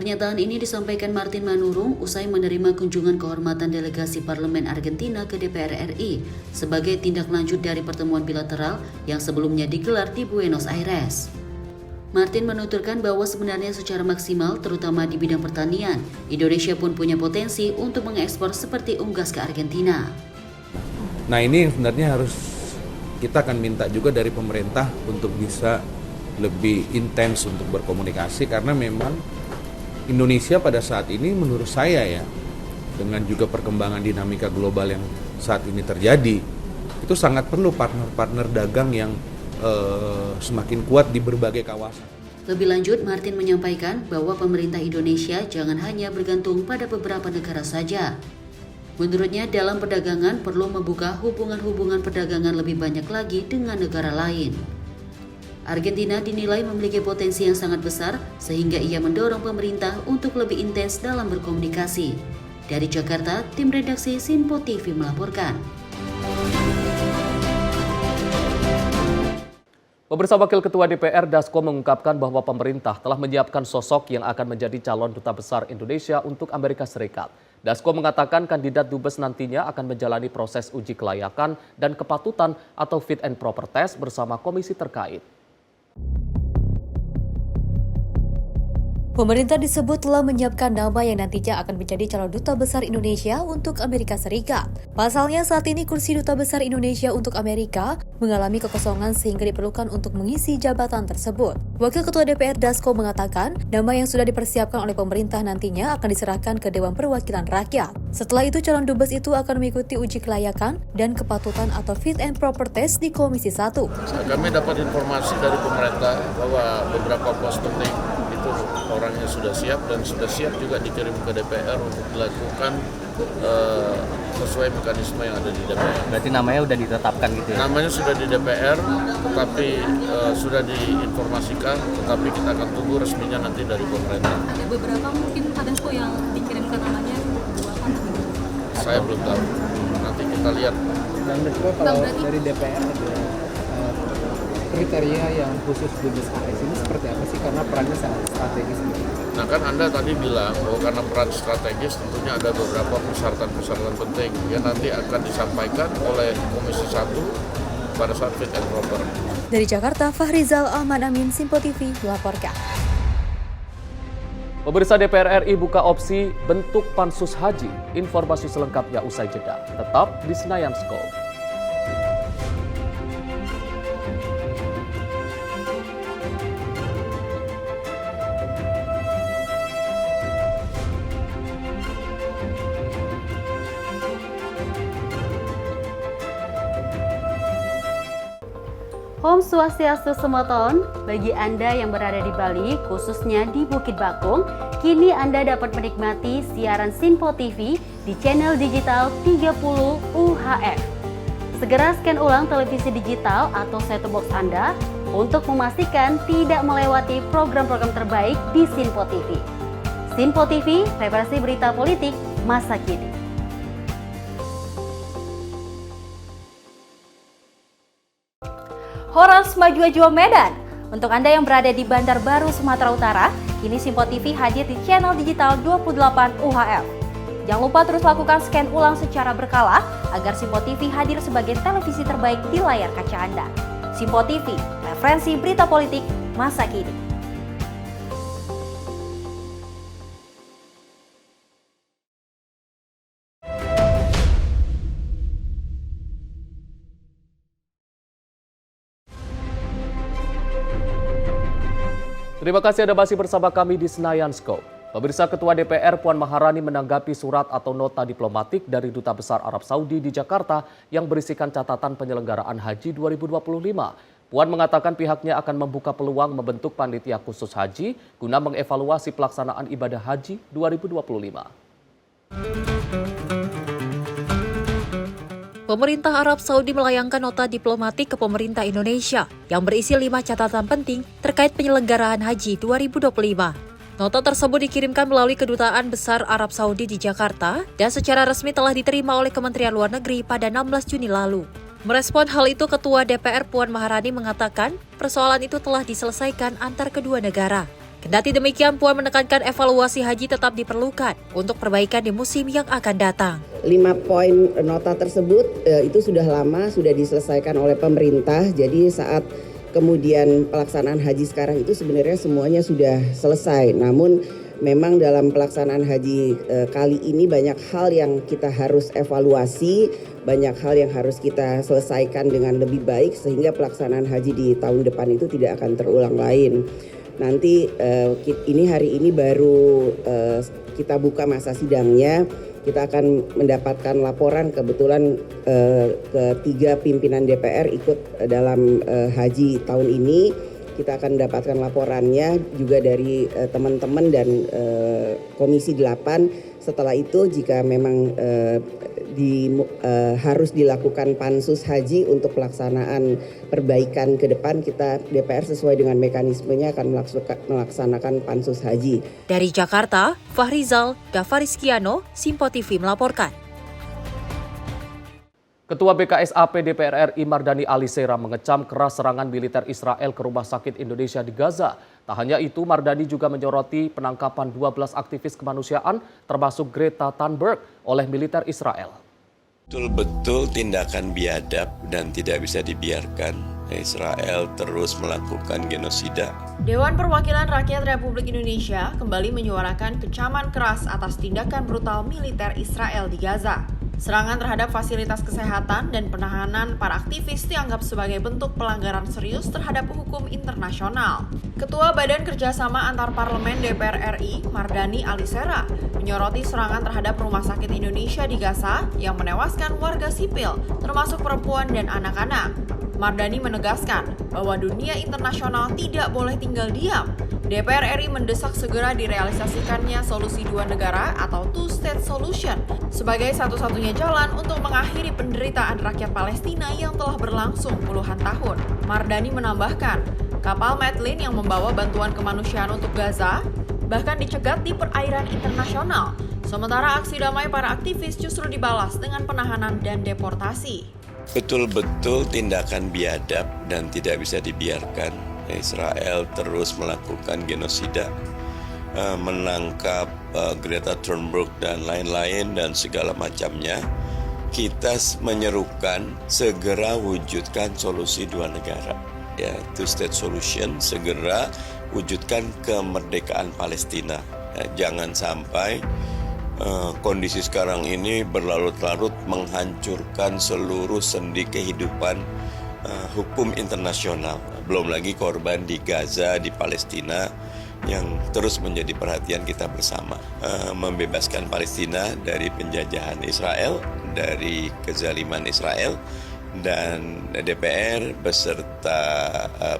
Pernyataan ini disampaikan Martin Manurung usai menerima kunjungan kehormatan delegasi Parlemen Argentina ke DPR RI sebagai tindak lanjut dari pertemuan bilateral yang sebelumnya digelar di Buenos Aires. Martin menuturkan bahwa sebenarnya secara maksimal, terutama di bidang pertanian, Indonesia pun punya potensi untuk mengekspor seperti unggas ke Argentina. Nah ini sebenarnya harus kita akan minta juga dari pemerintah untuk bisa lebih intens untuk berkomunikasi karena memang Indonesia pada saat ini menurut saya ya, dengan juga perkembangan dinamika global yang saat ini terjadi, itu sangat perlu partner-partner dagang yang semakin kuat di berbagai kawasan. Lebih lanjut, Martin menyampaikan bahwa pemerintah Indonesia jangan hanya bergantung pada beberapa negara saja. Menurutnya, dalam perdagangan perlu membuka hubungan-hubungan perdagangan lebih banyak lagi dengan negara lain. Argentina dinilai memiliki potensi yang sangat besar sehingga ia mendorong pemerintah untuk lebih intens dalam berkomunikasi. Dari Jakarta, tim redaksi Sinpo TV melaporkan. Pemirsa, Wakil Ketua DPR Dasko mengungkapkan bahwa pemerintah telah menyiapkan sosok yang akan menjadi calon duta besar Indonesia untuk Amerika Serikat. Dasko mengatakan kandidat dubes nantinya akan menjalani proses uji kelayakan dan kepatutan atau fit and proper test bersama komisi terkait. Pemerintah disebut telah menyiapkan nama yang nantinya akan menjadi calon duta besar Indonesia untuk Amerika Serikat. Pasalnya saat ini kursi duta besar Indonesia untuk Amerika mengalami kekosongan sehingga diperlukan untuk mengisi jabatan tersebut. Wakil Ketua DPR Dasko mengatakan nama yang sudah dipersiapkan oleh pemerintah nantinya akan diserahkan ke Dewan Perwakilan Rakyat. Setelah itu calon dubes itu akan mengikuti uji kelayakan dan kepatutan atau fit and proper test di Komisi 1. Kami dapat informasi dari pemerintah bahwa beberapa pos penting itu orangnya sudah siap dan sudah siap juga dikirim ke DPR untuk dilakukan sesuai mekanisme yang ada di DPR. Berarti namanya udah ditetapkan gitu ya? Namanya sudah di DPR, tetapi sudah diinformasikan, tetapi kita akan tunggu resminya nanti dari pemerintah. Ada beberapa mungkin ada yang dikirimkan namanya Saya belum tahu, nanti kita lihat. Dan kalau dari DPR ada kriteria yang khusus dubes AS ini seperti apa sih, karena perannya sangat strategis? Nah kan Anda tadi bilang bahwa karena peran strategis tentunya ada beberapa persyaratan-persyaratan penting yang nanti akan disampaikan oleh Komisi 1 pada saat fit and proper. Dari Jakarta, Fahrizal Ahmad Amin, Sinpo TV melaporkan. Pemirsa, DPR RI buka opsi bentuk pansus haji. Informasi selengkapnya usai jeda. Tetap di Senayan Scope. Om Swastiastu Semoton, bagi Anda yang berada di Bali, khususnya di Bukit Bakung, kini Anda dapat menikmati siaran Sinpo TV di channel digital 30 UHF. Segera scan ulang televisi digital atau set-top box Anda untuk memastikan tidak melewati program-program terbaik di Sinpo TV. Sinpo TV, referensi berita politik masa kini. Horas Maju Medan. Untuk Anda yang berada di Bandar Baru, Sumatera Utara, kini Sinpo TV hadir di channel digital 28 UHF. Jangan lupa terus lakukan scan ulang secara berkala agar Sinpo TV hadir sebagai televisi terbaik di layar kaca Anda. Sinpo TV, referensi berita politik masa kini. Terima kasih Anda masih bersama kami di Senayan Scope. Pemirsa, Ketua DPR Puan Maharani menanggapi surat atau nota diplomatik dari Duta Besar Arab Saudi di Jakarta yang berisikan catatan penyelenggaraan Haji 2025. Puan mengatakan pihaknya akan membuka peluang membentuk panitia khusus haji guna mengevaluasi pelaksanaan ibadah haji 2025. Pemerintah Arab Saudi melayangkan nota diplomatik ke pemerintah Indonesia yang berisi 5 catatan penting terkait penyelenggaraan Haji 2025. Nota tersebut dikirimkan melalui Kedutaan Besar Arab Saudi di Jakarta dan secara resmi telah diterima oleh Kementerian Luar Negeri pada 16 Juni lalu. Merespon hal itu, Ketua DPR Puan Maharani mengatakan persoalan itu telah diselesaikan antar kedua negara. Kendati demikian, Puan menekankan evaluasi haji tetap diperlukan untuk perbaikan di musim yang akan datang. 5 poin nota tersebut itu sudah lama, sudah diselesaikan oleh pemerintah. Jadi saat kemudian pelaksanaan haji sekarang itu sebenarnya semuanya sudah selesai. Namun memang dalam pelaksanaan haji kali ini banyak hal yang kita harus evaluasi, banyak hal yang harus kita selesaikan dengan lebih baik sehingga pelaksanaan haji di tahun depan itu tidak akan terulang lain. Nanti ini hari ini baru kita buka masa sidangnya. Kita akan mendapatkan laporan, kebetulan ketiga pimpinan DPR ikut dalam haji tahun ini. Kita akan mendapatkan laporannya juga dari teman-teman dan Komisi 8. Setelah itu jika memang harus dilakukan pansus haji untuk pelaksanaan perbaikan ke depan, kita DPR sesuai dengan mekanismenya akan melaksanakan pansus haji. Dari Jakarta, Fahrizal Davarizkiano, Simpo TV melaporkan. Ketua BKSAP DPR RI Mardani Alisera mengecam keras serangan militer Israel ke rumah sakit Indonesia di Gaza. Tak hanya itu, Mardani juga menyoroti penangkapan 12 aktivis kemanusiaan termasuk Greta Thunberg oleh militer Israel. Betul-betul tindakan biadab dan tidak bisa dibiarkan. Israel terus melakukan genosida. Dewan Perwakilan Rakyat Republik Indonesia kembali menyuarakan kecaman keras atas tindakan brutal militer Israel di Gaza. Serangan terhadap fasilitas kesehatan dan penahanan para aktivis dianggap sebagai bentuk pelanggaran serius terhadap hukum internasional. Ketua Badan Kerjasama Antarparlemen DPR RI, Mardani Alisera, menyoroti serangan terhadap rumah sakit Indonesia di Gaza yang menewaskan warga sipil, termasuk perempuan dan anak-anak. Mardani menegaskan bahwa dunia internasional tidak boleh tinggal diam. DPR RI mendesak segera direalisasikannya solusi dua negara atau two-state solution sebagai satu-satunya jalan untuk mengakhiri penderitaan rakyat Palestina yang telah berlangsung puluhan tahun. Mardani menambahkan, kapal Medlin yang membawa bantuan kemanusiaan untuk Gaza bahkan dicegat di perairan internasional, sementara aksi damai para aktivis justru dibalas dengan penahanan dan deportasi. Betul-betul tindakan biadab dan tidak bisa dibiarkan. Israel terus melakukan genosida, menangkap Greta Thunberg dan lain-lain dan segala macamnya. Kita menyerukan segera wujudkan solusi dua negara, ya, two-state solution, segera wujudkan kemerdekaan Palestina. Jangan sampai kondisi sekarang ini berlarut-larut menghancurkan seluruh sendi kehidupan hukum internasional. Belum lagi korban di Gaza, di Palestina yang terus menjadi perhatian kita bersama. Membebaskan Palestina dari penjajahan Israel, dari kezaliman Israel, dan DPR beserta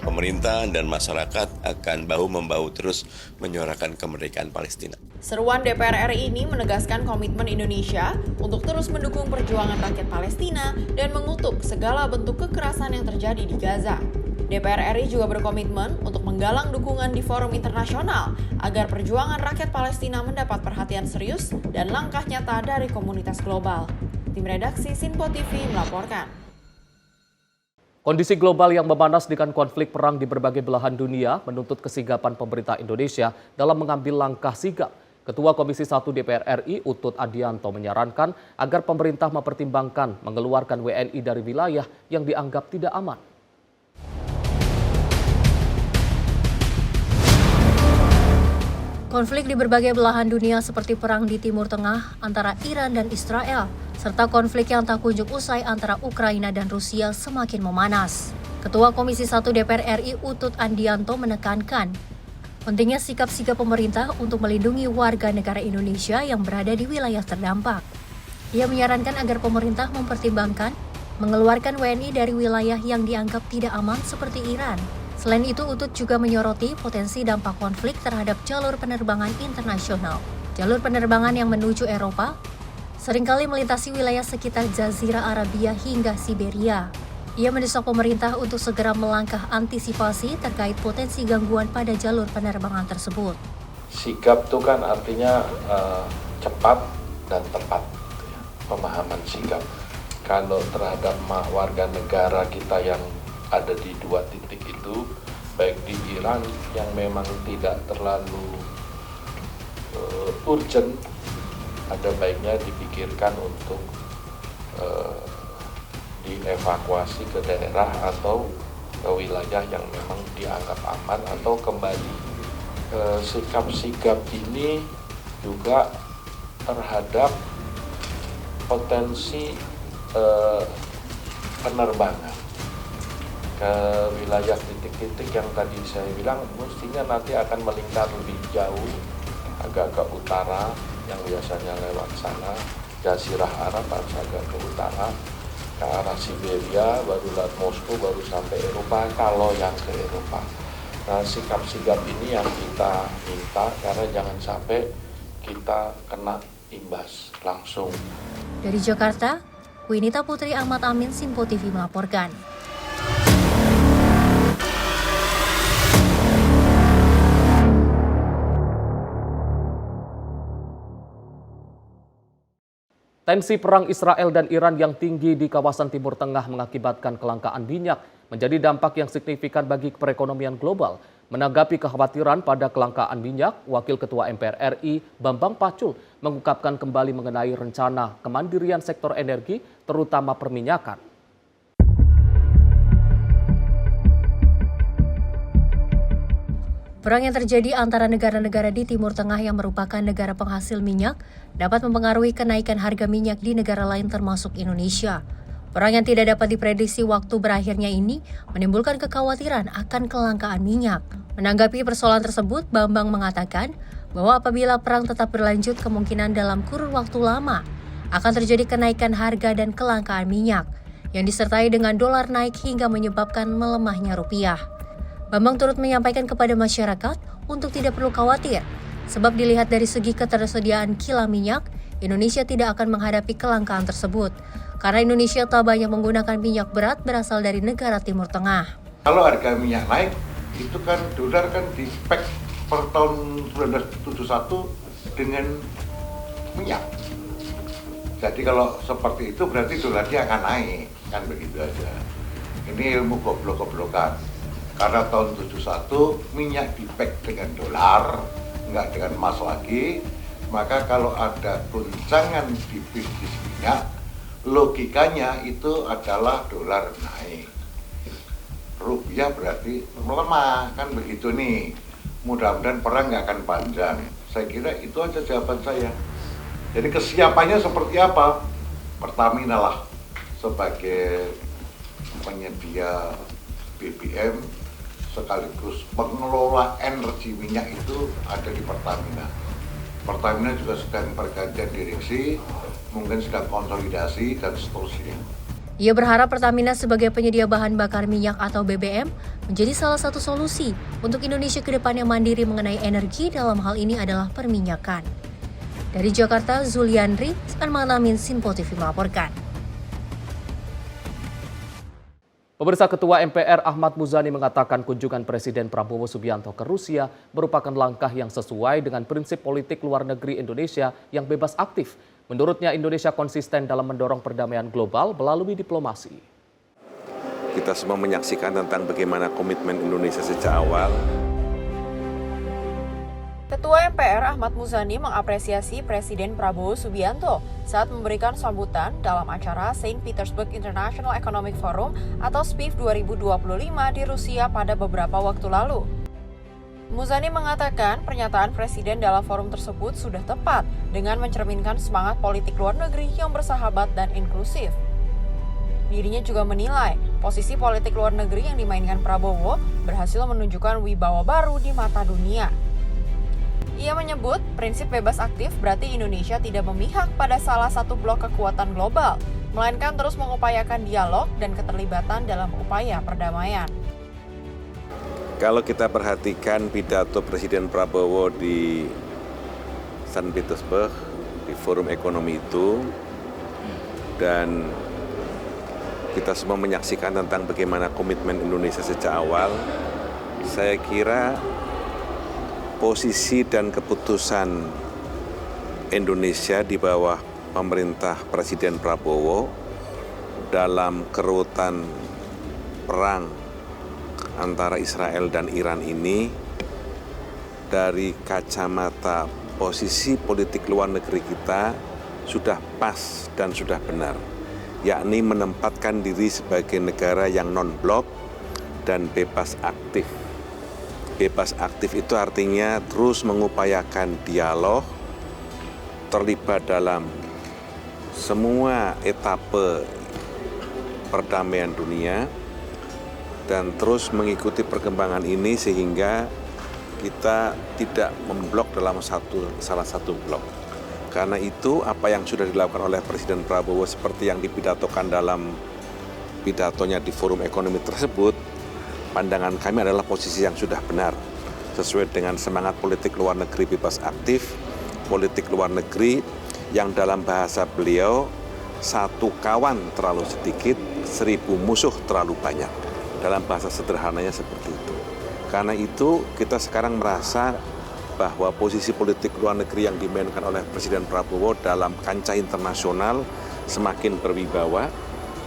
pemerintah dan masyarakat akan bahu-membahu terus menyuarakan kemerdekaan Palestina. Seruan DPR RI ini menegaskan komitmen Indonesia untuk terus mendukung perjuangan rakyat Palestina dan mengutuk segala bentuk kekerasan yang terjadi di Gaza. DPR RI juga berkomitmen untuk menggalang dukungan di forum internasional agar perjuangan rakyat Palestina mendapat perhatian serius dan langkah nyata dari komunitas global. Tim redaksi Sinpo TV melaporkan. Kondisi global yang memanas dengan konflik perang di berbagai belahan dunia menuntut kesigapan pemerintah Indonesia dalam mengambil langkah sigap. Ketua Komisi 1 DPR RI Utut Adianto menyarankan agar pemerintah mempertimbangkan mengeluarkan WNI dari wilayah yang dianggap tidak aman. Konflik di berbagai belahan dunia seperti perang di Timur Tengah antara Iran dan Israel, serta konflik yang tak kunjung usai antara Ukraina dan Rusia semakin memanas. Ketua Komisi 1 DPR RI Utut Adianto menekankan pentingnya sikap-sikap pemerintah untuk melindungi warga negara Indonesia yang berada di wilayah terdampak. Ia menyarankan agar pemerintah mempertimbangkan mengeluarkan WNI dari wilayah yang dianggap tidak aman seperti Iran. Selain itu, Utut juga menyoroti potensi dampak konflik terhadap jalur penerbangan internasional. Jalur penerbangan yang menuju Eropa seringkali melintasi wilayah sekitar Jazirah Arabia hingga Siberia. Ia mendesak pemerintah untuk segera melangkah antisipasi terkait potensi gangguan pada jalur penerbangan tersebut. Sigap itu kan artinya cepat dan tepat, pemahaman sigap. Kalau terhadap warga negara kita yang ada di dua titik itu, baik di Iran yang memang tidak terlalu urgent, ada baiknya dipikirkan untuk dievakuasi ke daerah atau ke wilayah yang memang dianggap aman atau kembali. Sikap sigap ini juga terhadap potensi penerbangan ke wilayah titik-titik yang tadi saya bilang mestinya nanti akan melingkar lebih jauh, agak ke utara, yang biasanya lewat sana, Jazirah Arab harus agak ke utara, ke arah Siberia, baru lewat Moskow, baru sampai Eropa, kalau yang ke Eropa. Nah, sikap sigap ini yang kita minta, karena jangan sampai kita kena imbas langsung. Dari Jakarta, Winita Putri Ahmad Amin, Simpo TV melaporkan. Tensi perang Israel dan Iran yang tinggi di kawasan Timur Tengah mengakibatkan kelangkaan minyak menjadi dampak yang signifikan bagi perekonomian global. Menanggapi kekhawatiran pada kelangkaan minyak, Wakil Ketua MPR RI Bambang Pacul mengungkapkan kembali mengenai rencana kemandirian sektor energi, terutama perminyakan. Perang yang terjadi antara negara-negara di Timur Tengah yang merupakan negara penghasil minyak dapat mempengaruhi kenaikan harga minyak di negara lain termasuk Indonesia. Perang yang tidak dapat diprediksi waktu berakhirnya ini menimbulkan kekhawatiran akan kelangkaan minyak. Menanggapi persoalan tersebut, Bambang mengatakan bahwa apabila perang tetap berlanjut kemungkinan dalam kurun waktu lama akan terjadi kenaikan harga dan kelangkaan minyak yang disertai dengan dolar naik hingga menyebabkan melemahnya rupiah. Bambang turut menyampaikan kepada masyarakat untuk tidak perlu khawatir, sebab dilihat dari segi ketersediaan kilang minyak, Indonesia tidak akan menghadapi kelangkaan tersebut, karena Indonesia tak banyak menggunakan minyak berat berasal dari negara Timur Tengah. Kalau harga minyak naik, itu kan dolar kan di spek per tahun 1971 dengan minyak. Jadi kalau seperti itu berarti dolarnya akan naik, kan begitu aja. Ini ilmu goblok-goblokan. Karena tahun 71 minyak di-pack dengan dolar, nggak dengan emas lagi, maka kalau ada goncangan di bisnis minyak, logikanya itu adalah dolar naik. Rupiah berarti melemah, kan begitu nih. Mudah-mudahan perang nggak akan panjang. Saya kira itu aja jawaban saya. Jadi kesiapannya seperti apa? Pertamina lah sebagai penyedia BBM sekaligus pengelola energi minyak itu ada di Pertamina. Pertamina juga sedang pergantian direksi, mungkin sedang konsolidasi dan seterusnya. Ia berharap Pertamina sebagai penyedia bahan bakar minyak atau BBM menjadi salah satu solusi untuk Indonesia ke depan yang mandiri mengenai energi, dalam hal ini adalah perminyakan. Dari Jakarta, Zuliandri, Ahmad Amin, Simpo TV melaporkan. Pemirsa, Ketua MPR Ahmad Muzani mengatakan kunjungan Presiden Prabowo Subianto ke Rusia merupakan langkah yang sesuai dengan prinsip politik luar negeri Indonesia yang bebas aktif. Menurutnya, Indonesia konsisten dalam mendorong perdamaian global melalui diplomasi. Kita semua menyaksikan tentang bagaimana komitmen Indonesia sejak awal. Ketua MPR Ahmad Muzani mengapresiasi Presiden Prabowo Subianto saat memberikan sambutan dalam acara St. Petersburg International Economic Forum atau SPIF 2025 di Rusia pada beberapa waktu lalu. Muzani mengatakan pernyataan Presiden dalam forum tersebut sudah tepat dengan mencerminkan semangat politik luar negeri yang bersahabat dan inklusif. Dirinya juga menilai posisi politik luar negeri yang dimainkan Prabowo berhasil menunjukkan wibawa baru di mata dunia. Ia menyebut prinsip bebas aktif berarti Indonesia tidak memihak pada salah satu blok kekuatan global, melainkan terus mengupayakan dialog dan keterlibatan dalam upaya perdamaian. Kalau kita perhatikan pidato Presiden Prabowo di St. Petersburg, di forum ekonomi itu, dan kita semua menyaksikan tentang bagaimana komitmen Indonesia sejak awal, saya kira posisi dan keputusan Indonesia di bawah pemerintah Presiden Prabowo dalam kerutan perang antara Israel dan Iran ini dari kacamata posisi politik luar negeri kita sudah pas dan sudah benar, yakni menempatkan diri sebagai negara yang non-blok dan bebas aktif. Bebas aktif itu artinya terus mengupayakan dialog, terlibat dalam semua etape perdamaian dunia, dan terus mengikuti perkembangan ini sehingga kita tidak memblok dalam salah satu blok. Karena itu apa yang sudah dilakukan oleh Presiden Prabowo seperti yang dipidatokan dalam pidatonya di forum ekonomi tersebut, pandangan kami adalah posisi yang sudah benar, sesuai dengan semangat politik luar negeri bebas aktif, politik luar negeri yang dalam bahasa beliau, satu kawan terlalu sedikit, 1000 musuh terlalu banyak. Dalam bahasa sederhananya seperti itu. Karena itu kita sekarang merasa bahwa posisi politik luar negeri yang dimainkan oleh Presiden Prabowo dalam kancah internasional semakin berwibawa,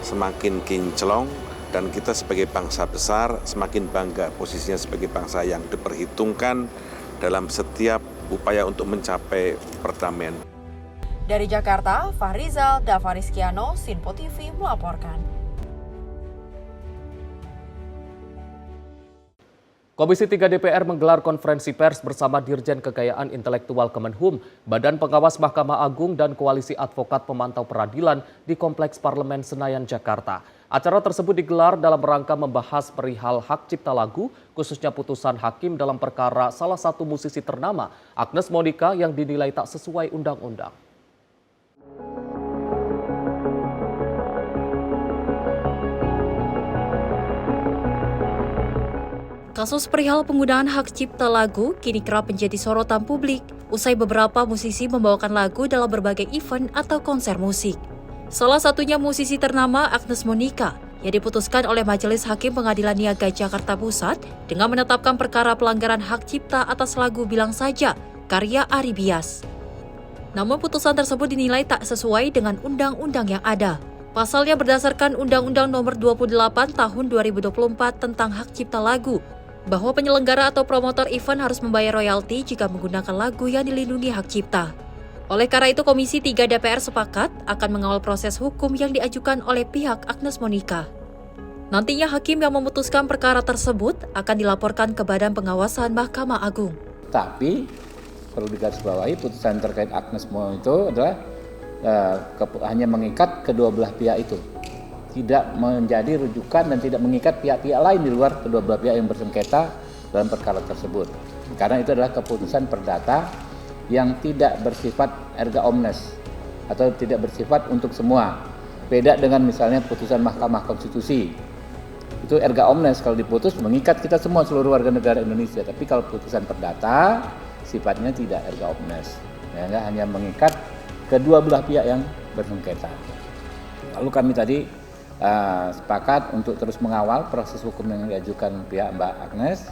semakin kinclong, dan kita sebagai bangsa besar semakin bangga posisinya sebagai bangsa yang diperhitungkan dalam setiap upaya untuk mencapai perdamaian. Dari Jakarta, Fahrizal Davariskiano, Sinpo TV melaporkan. Komisi 3 DPR menggelar konferensi pers bersama Dirjen Kekayaan Intelektual Kemenhum, Badan Pengawas Mahkamah Agung, dan Koalisi Advokat Pemantau Peradilan di Kompleks Parlemen Senayan, Jakarta. Acara tersebut digelar dalam rangka membahas perihal hak cipta lagu, khususnya putusan hakim dalam perkara salah satu musisi ternama, Agnes Monica, yang dinilai tak sesuai undang-undang. Kasus perihal penggunaan hak cipta lagu kini kerap menjadi sorotan publik usai beberapa musisi membawakan lagu dalam berbagai event atau konser musik. Salah satunya musisi ternama Agnes Monica yang diputuskan oleh Majelis Hakim Pengadilan Niaga Jakarta Pusat dengan menetapkan perkara pelanggaran hak cipta atas lagu Bilang Saja karya Ari Bias. Namun putusan tersebut dinilai tak sesuai dengan undang-undang yang ada. Pasalnya berdasarkan Undang-Undang Nomor 28 Tahun 2024 tentang hak cipta lagu, bahwa penyelenggara atau promotor event harus membayar royalti jika menggunakan lagu yang dilindungi hak cipta. Oleh karena itu, Komisi 3 DPR sepakat akan mengawal proses hukum yang diajukan oleh pihak Agnes Monica. Nantinya hakim yang memutuskan perkara tersebut akan dilaporkan ke Badan Pengawasan Mahkamah Agung. Tapi perlu digarisbawahi putusan terkait Agnes Monica itu adalah hanya mengikat kedua belah pihak itu. Tidak menjadi rujukan dan tidak mengikat pihak-pihak lain di luar kedua belah pihak yang bersengketa dalam perkara tersebut. Karena itu adalah keputusan perdata yang tidak bersifat erga omnes atau tidak bersifat untuk semua. Beda dengan misalnya putusan Mahkamah Konstitusi. Itu erga omnes, kalau diputus mengikat kita semua seluruh warga negara Indonesia. Tapi kalau putusan perdata sifatnya tidak erga omnes. Ya, hanya mengikat kedua belah pihak yang bersengketa. Lalu kami tadi sepakat untuk terus mengawal proses hukum yang diajukan pihak Mbak Agnes,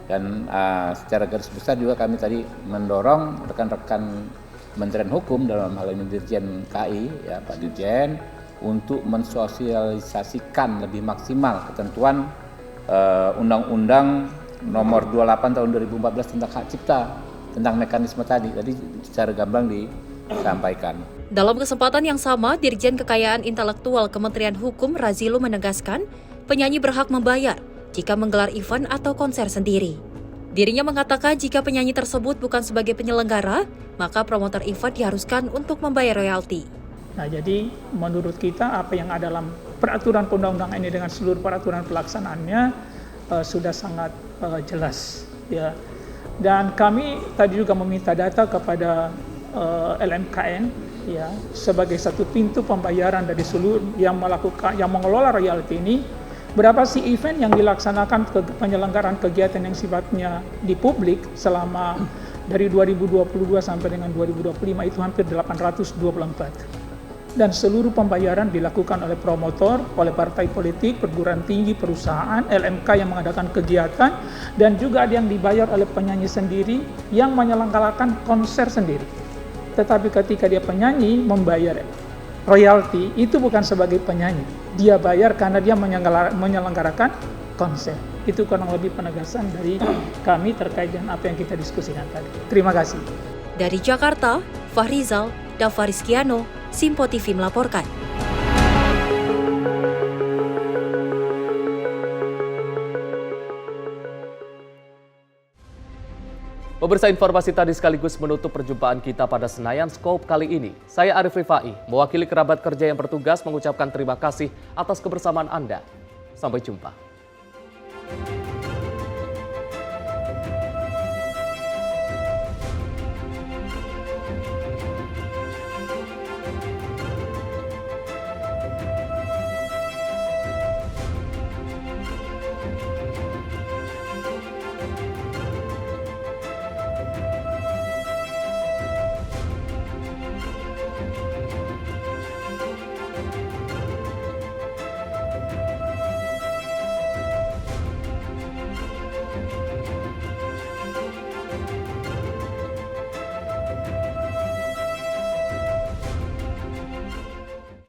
dan secara garis besar juga kami tadi mendorong rekan-rekan Kementerian Hukum dalam hal ini Dirjen KI, ya Pak Dirjen, untuk mensosialisasikan lebih maksimal ketentuan Undang-Undang Nomor 28 Tahun 2014 tentang hak cipta, tentang mekanisme tadi secara gamblang disampaikan. Dalam kesempatan yang sama, Dirjen Kekayaan Intelektual Kementerian Hukum Razilu menegaskan penyanyi berhak membayar jika menggelar event atau konser sendiri. Dirinya mengatakan jika penyanyi tersebut bukan sebagai penyelenggara, maka promotor event diharuskan untuk membayar royalti. Nah, jadi menurut kita apa yang ada dalam peraturan perundang-undangan ini dengan seluruh peraturan pelaksanaannya sudah sangat jelas, ya. Dan kami tadi juga meminta data kepada LMKN, ya, sebagai satu pintu pembayaran dari seluruh yang mengelola royalti ini, berapa sih event yang dilaksanakan penyelenggaraan kegiatan yang sifatnya di publik selama dari 2022 sampai dengan 2025 itu hampir 824. Dan seluruh pembayaran dilakukan oleh promotor, oleh partai politik, perguruan tinggi, perusahaan, LMK yang mengadakan kegiatan, dan juga ada yang dibayar oleh penyanyi sendiri yang menyelenggarakan konser sendiri. Tetapi ketika dia penyanyi membayar royalti, itu bukan sebagai penyanyi. Dia bayar karena dia menyelenggarakan konser. Itu kurang lebih penegasan dari kami terkait dengan apa yang kita diskusikan tadi. Terima kasih. Dari Jakarta, Fahrizal, Davariskiano, Simpo TV melaporkan. Pemirsa, informasi tadi sekaligus menutup perjumpaan kita pada Senayan Scope kali ini. Saya Arif Rifai, mewakili kerabat kerja yang bertugas mengucapkan terima kasih atas kebersamaan Anda. Sampai jumpa.